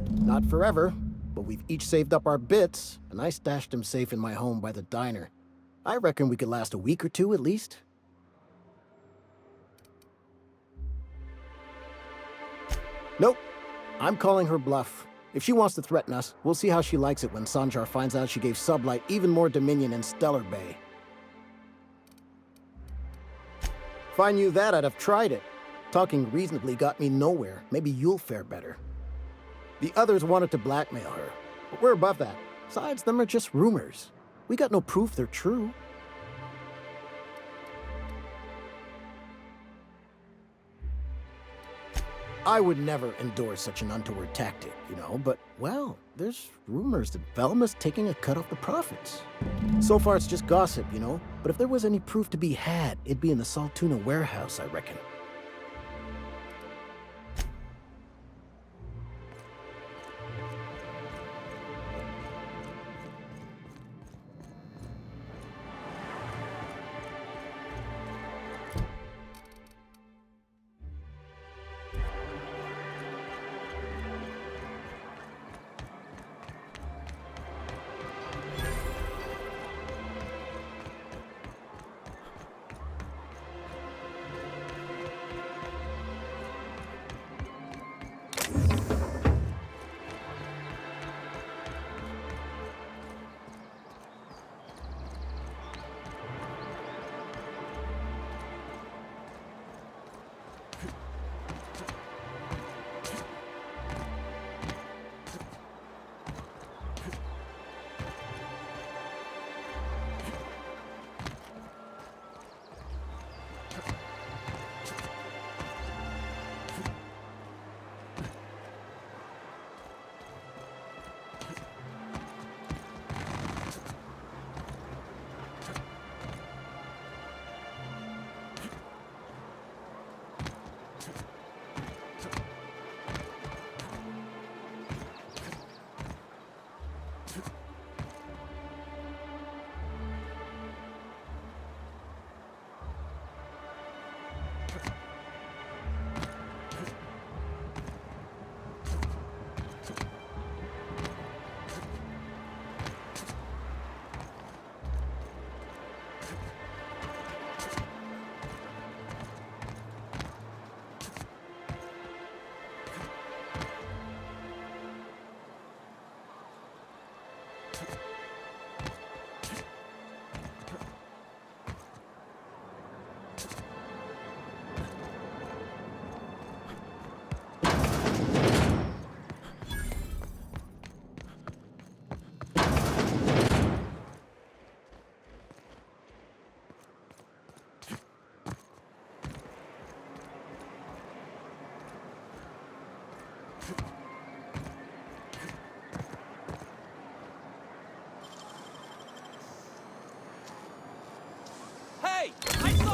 Not forever, but we've each saved up our bits, and I stashed them safe in my home by the diner. I reckon we could last a week or two at least. Nope. I'm calling her bluff. If she wants to threaten us, we'll see how she likes it when Sanjar finds out she gave Sublight even more dominion in Stellar Bay. If I knew that, I'd have tried it. Talking reasonably got me nowhere. Maybe you'll fare better. The others wanted to blackmail her, but we're above that. Besides, them are just rumors. We got no proof they're true. I would never endorse such an untoward tactic, you know, but, well, there's rumors that Velma's taking a cut off the profits. So far, it's just gossip, you know, but if there was any proof to be had, it'd be in the Saltuna warehouse, I reckon.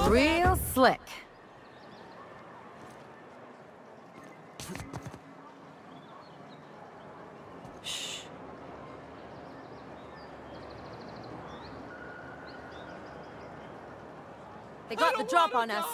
Real slick. Shh. They got the drop on us.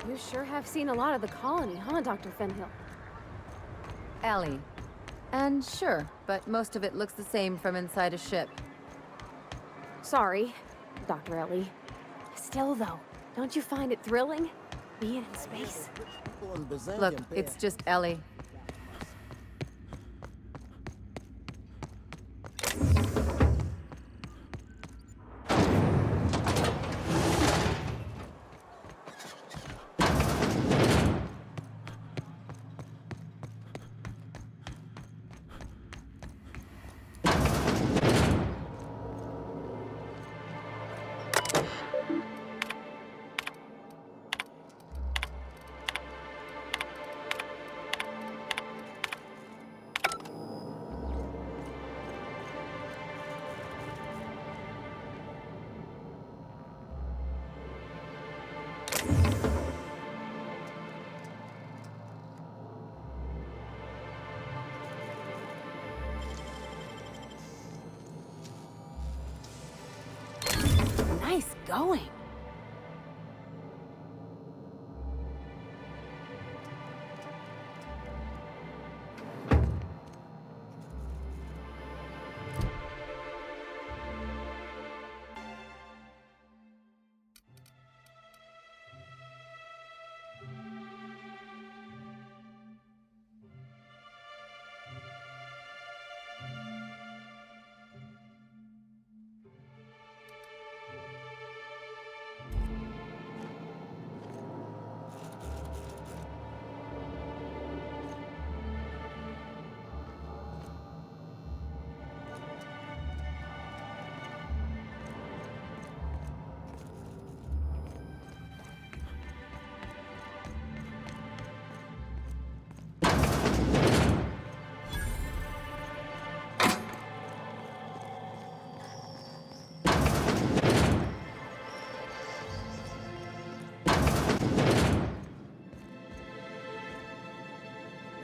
You sure have seen a lot of the colony, huh, Dr. Fenhill? Ellie. And sure, but most of it looks the same from inside a ship. Sorry, Dr. Ellie. Still, though, don't you find it thrilling? Being in space? Look, it's just Ellie. Nice going.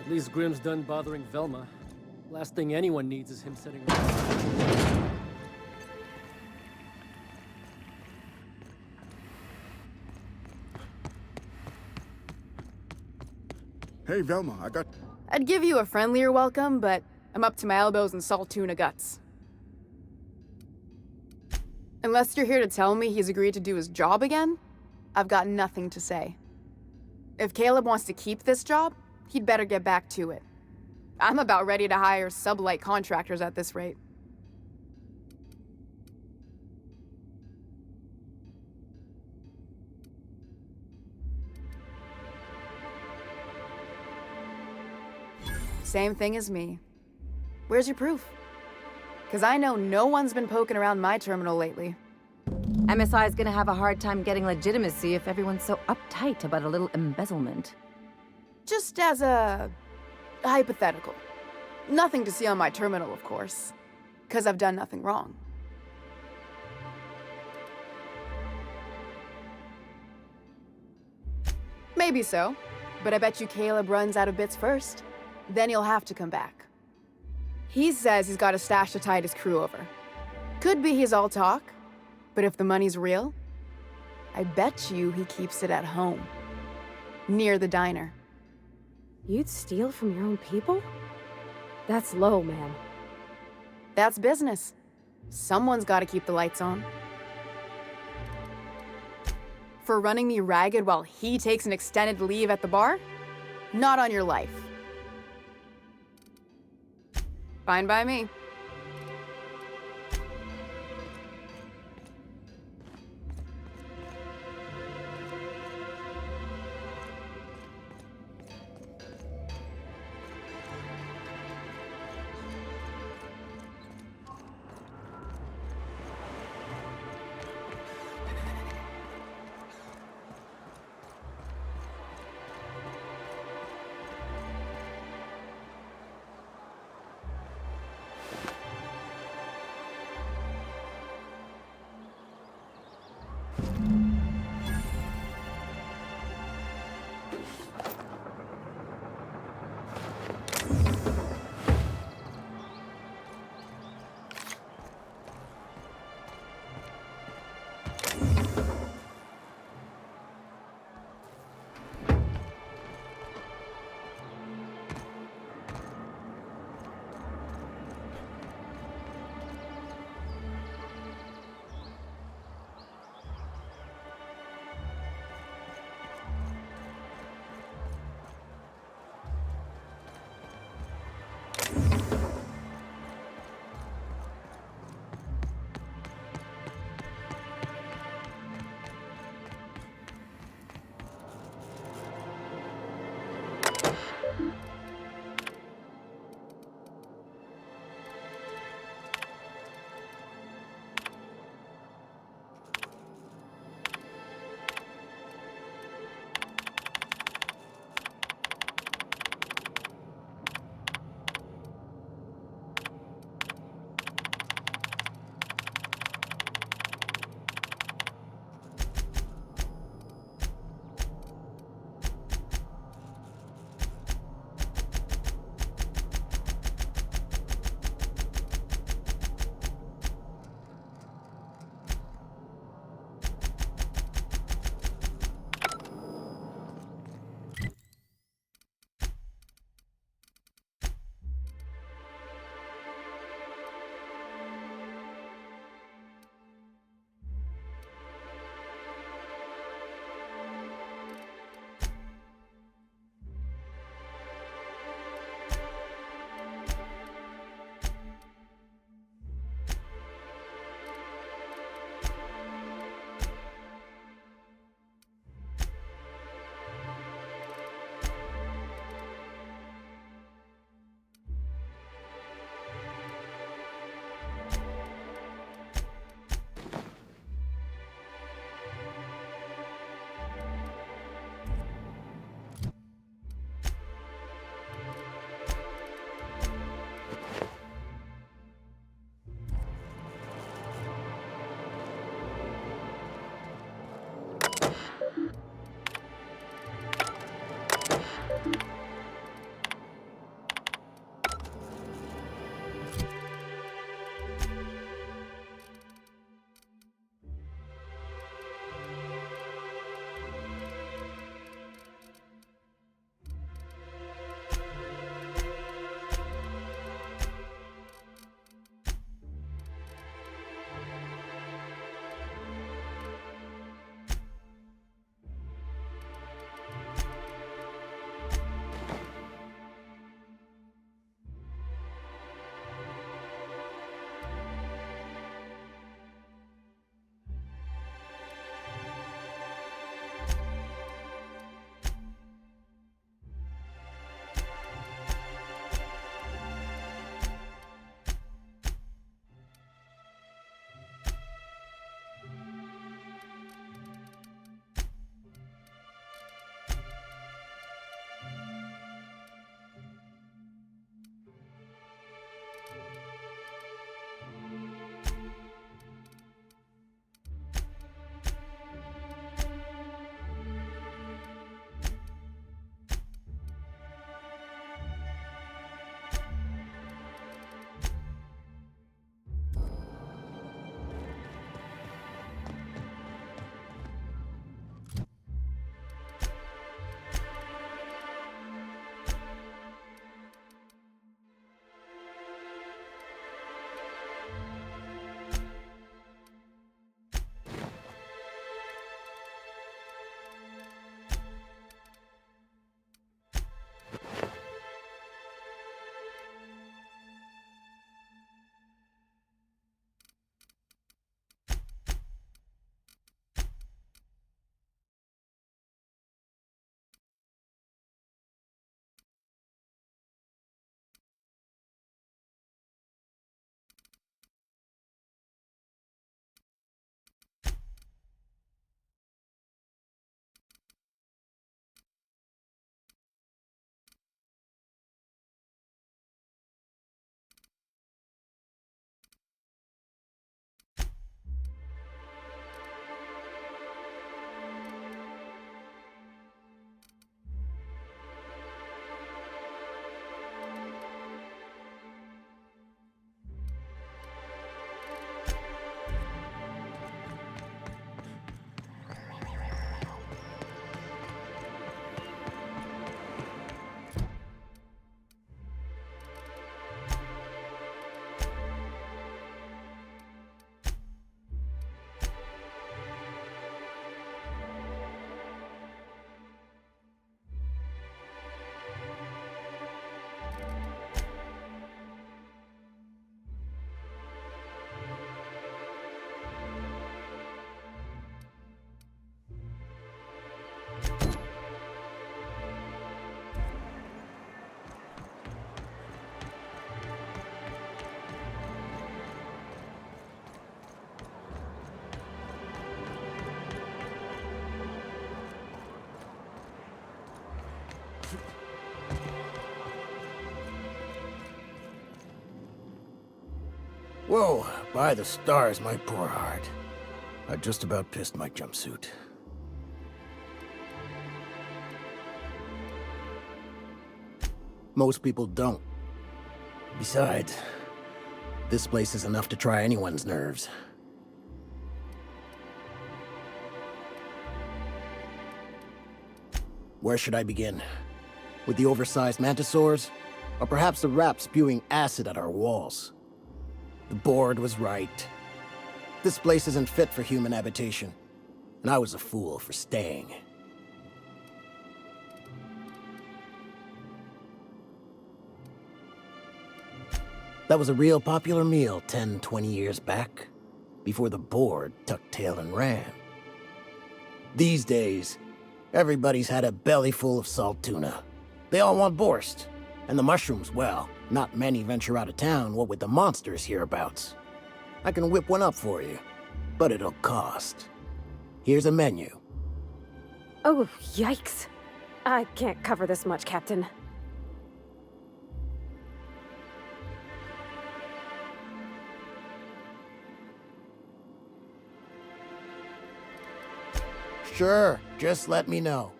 At least Grimm's done bothering Velma. Last thing anyone needs is him sitting around. Hey, Velma, I got... I'd give you a friendlier welcome, but I'm up to my elbows in salt tuna guts. Unless you're here to tell me he's agreed to do his job again, I've got nothing to say. If Caleb wants to keep this job, he'd better get back to it. I'm about ready to hire sublight contractors at this rate. Same thing as me. Where's your proof? Because I know no one's been poking around my terminal lately. MSI's gonna have a hard time getting legitimacy if everyone's so uptight about a little embezzlement. Just as a hypothetical. Nothing to see on my terminal, of course. Because I've done nothing wrong. Maybe so, but I bet you Caleb runs out of bits first. Then he'll have to come back. He says he's got a stash to tide his crew over. Could be he's all talk, but if the money's real, I bet you he keeps it at home. Near the diner. You'd steal from your own people? That's low, man. That's business. Someone's got to keep the lights on. For running me ragged while he takes an extended leave at the bar? Not on your life. Fine by me. Whoa, by the stars, my poor heart. I just about pissed my jumpsuit. Most people don't. Besides, this place is enough to try anyone's nerves. Where should I begin? With the oversized mantisaurs? Or perhaps the rap spewing acid at our walls? The board was right. This place isn't fit for human habitation, and I was a fool for staying. That was a real popular meal 10, 20 years back, before the board tucked tail and ran. These days, everybody's had a belly full of salt tuna. They all want borscht. And the mushrooms, well, not many venture out of town, what with the monsters hereabouts. I can whip one up for you, but it'll cost. Here's a menu. Oh, yikes. I can't cover this much, Captain. Sure, just let me know.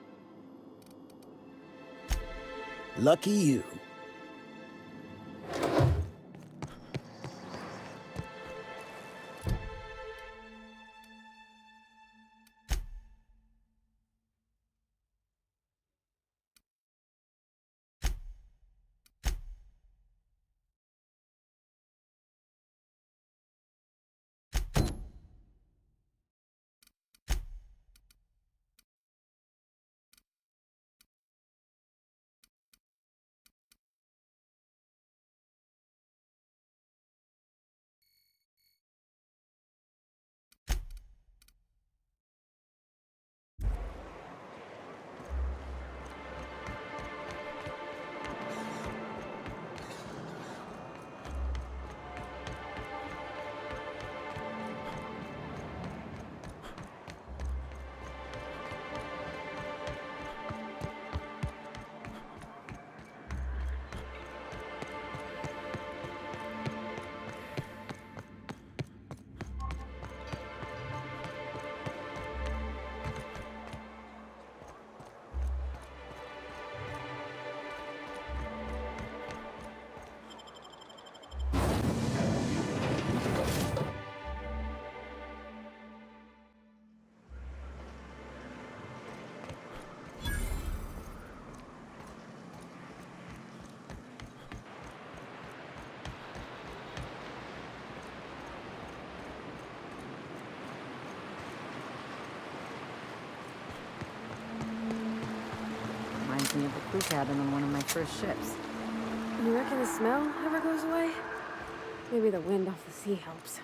Lucky you. Reminds me of the crew cabin on one of my first ships. You reckon the smell ever goes away? Maybe the wind off the sea helps.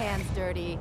hands dirty.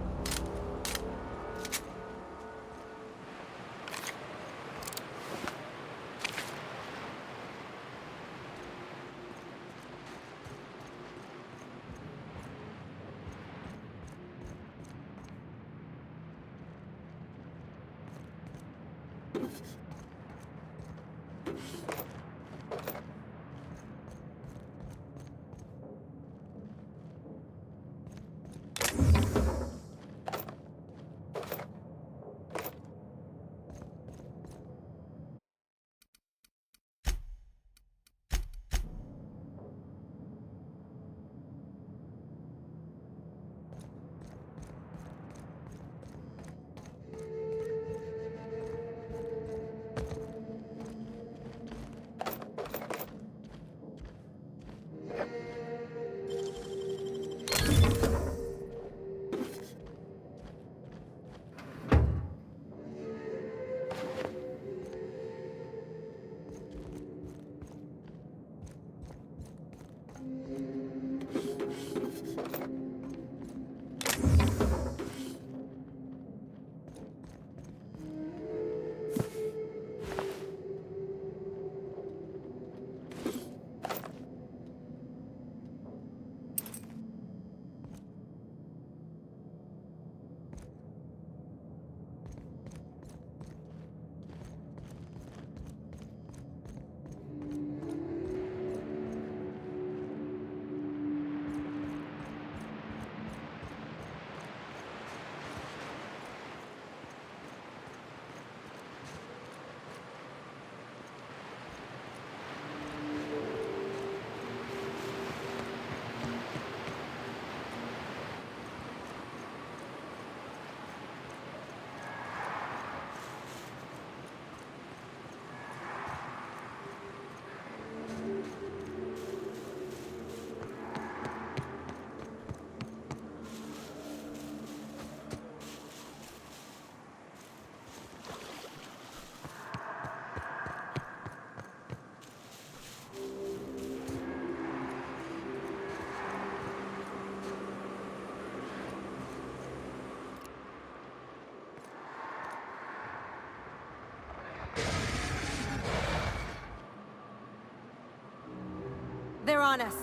They're on us.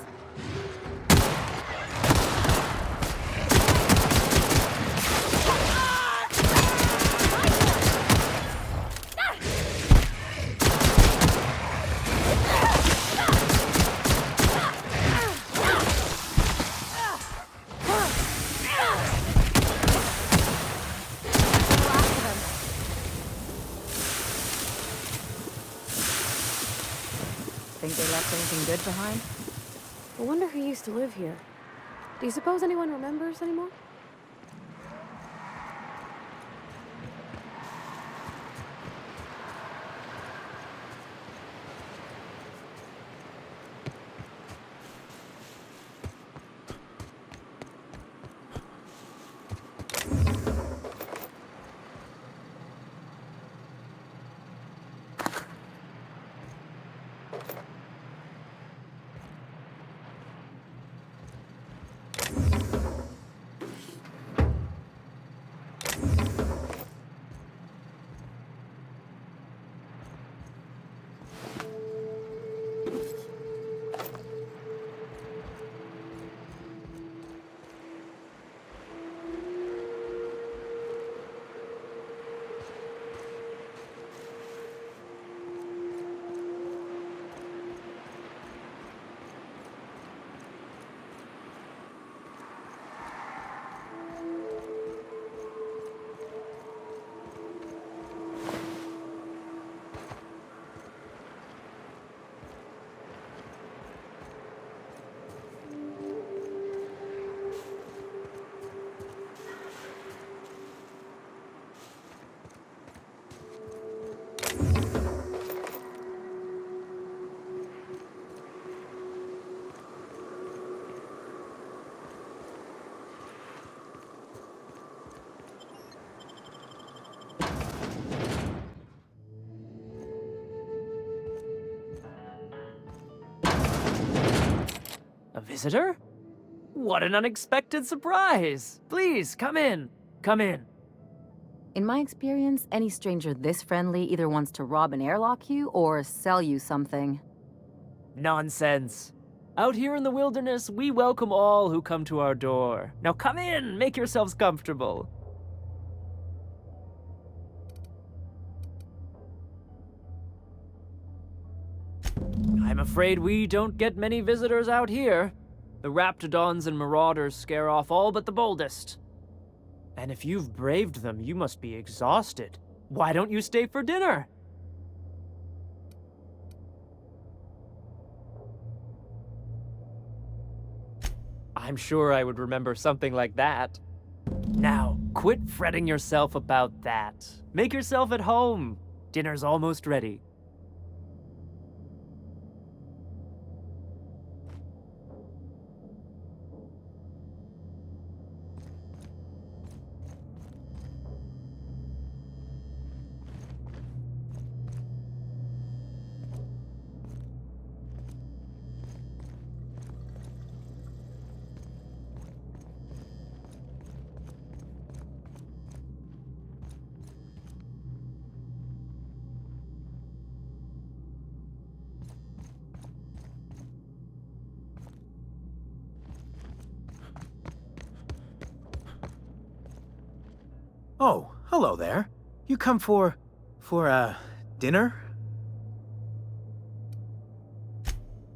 Think they left anything good behind? I wonder who used to live here. Do you suppose anyone remembers anymore? A visitor? What an unexpected surprise! Please, come in. Come in. In my experience, any stranger this friendly either wants to rob and airlock you or sell you something. Nonsense. Out here in the wilderness, we welcome all who come to our door. Now come in, make yourselves comfortable. I'm afraid we don't get many visitors out here. The Raptidons and Marauders scare off all but the boldest. And if you've braved them, you must be exhausted. Why don't you stay for dinner? I'm sure I would remember something like that. Now, quit fretting yourself about that. Make yourself at home. Dinner's almost ready. Oh, hello there. You come for dinner?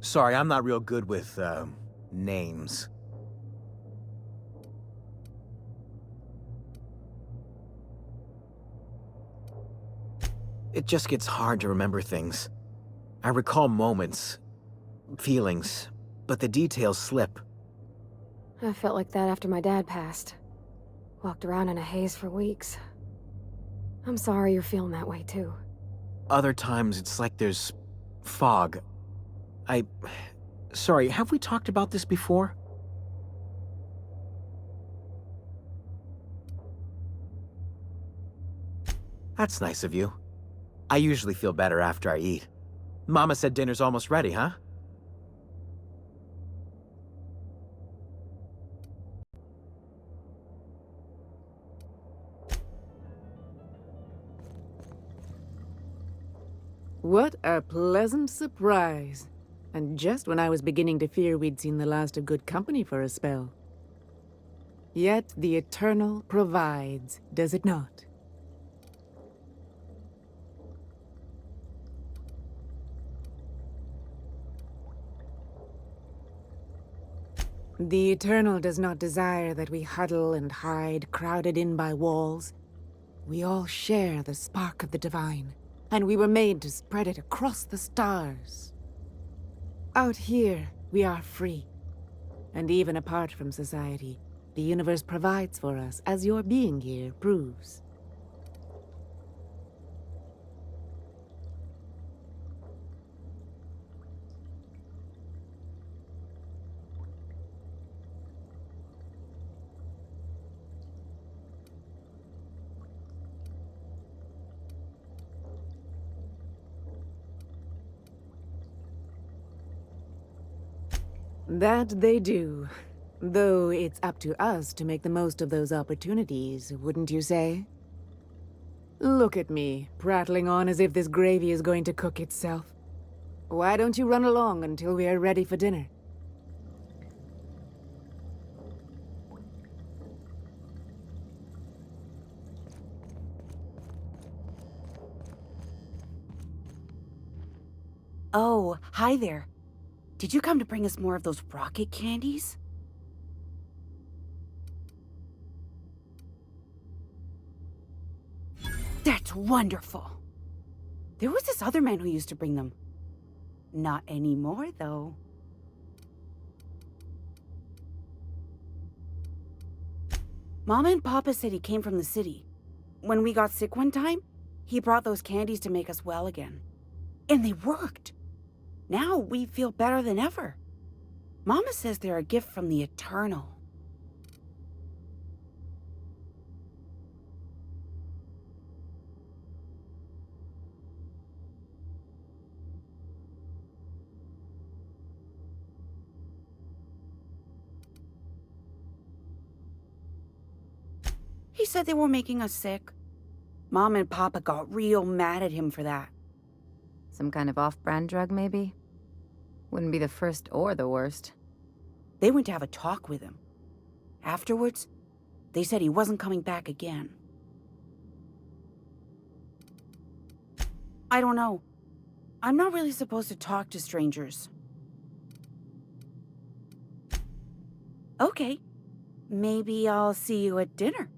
Sorry, I'm not real good with, names. It just gets hard to remember things. I recall moments, feelings, but the details slip. I felt like that after my dad passed. Walked around in a haze for weeks. I'm sorry you're feeling that way, too. Other times, it's like there's fog. Sorry, have we talked about this before? That's nice of you. I usually feel better after I eat. Mama said dinner's almost ready, huh? What a pleasant surprise. And just when I was beginning to fear we'd seen the last of good company for a spell. Yet the Eternal provides, does it not? The Eternal does not desire that we huddle and hide, crowded in by walls. We all share the spark of the divine, and we were made to spread it across the stars. Out here, we are free. And even apart from society, the universe provides for us, as your being here proves. That they do. Though it's up to us to make the most of those opportunities, wouldn't you say? Look at me, prattling on as if this gravy is going to cook itself. Why don't you run along until we are ready for dinner? Oh, hi there. Did you come to bring us more of those rocket candies? That's wonderful. There was this other man who used to bring them. Not anymore, though. Mama and Papa said he came from the city. When we got sick one time, he brought those candies to make us well again. And they worked. Now we feel better than ever. Mama says they're a gift from the Eternal. said they were making us sick. Mom and Papa got real mad at him for that. Some kind of off-brand drug, maybe? Wouldn't be the first or the worst. They went to have a talk with him. Afterwards, they said he wasn't coming back again. I don't know. I'm not really supposed to talk to strangers. Okay. Maybe I'll see you at dinner.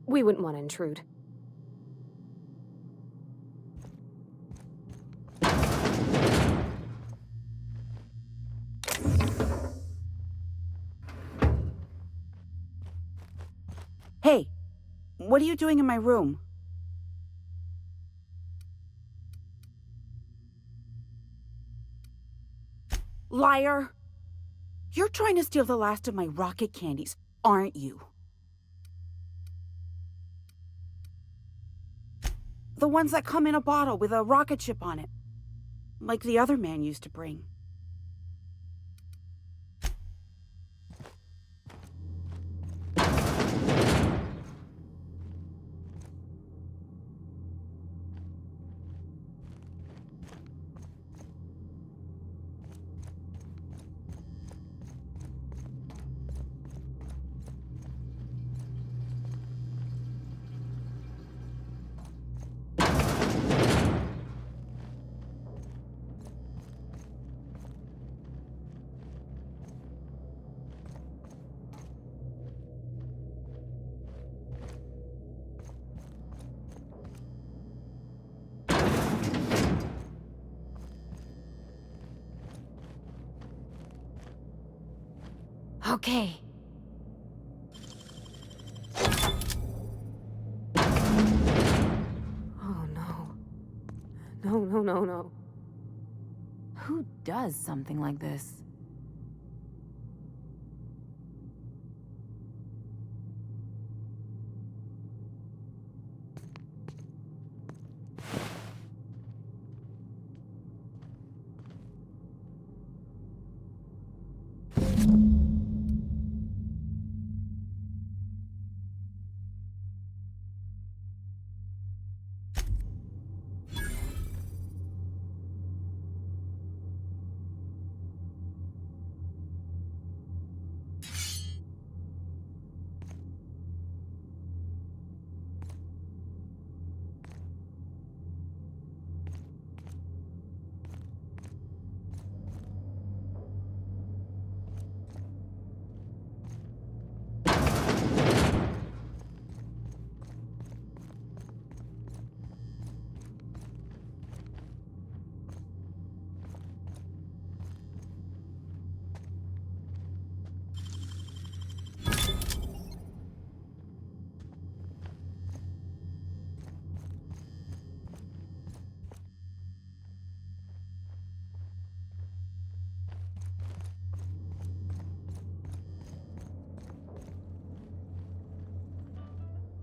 We wouldn't want to intrude. Hey, what are you doing in my room? Liar! You're trying to steal the last of my rocket candies, aren't you? The ones that come in a bottle with a rocket ship on it. Like the other man used to bring. Okay. Oh no. No. Who does something like this?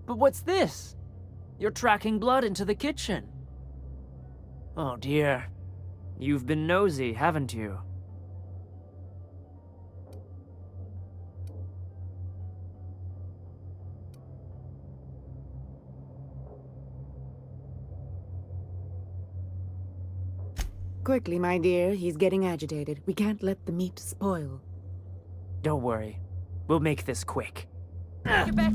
But what's this? You're tracking blood into the kitchen. Oh dear. You've been nosy, haven't you? Quickly, my dear. He's getting agitated. We can't let the meat spoil. Don't worry. We'll make this quick. You're back.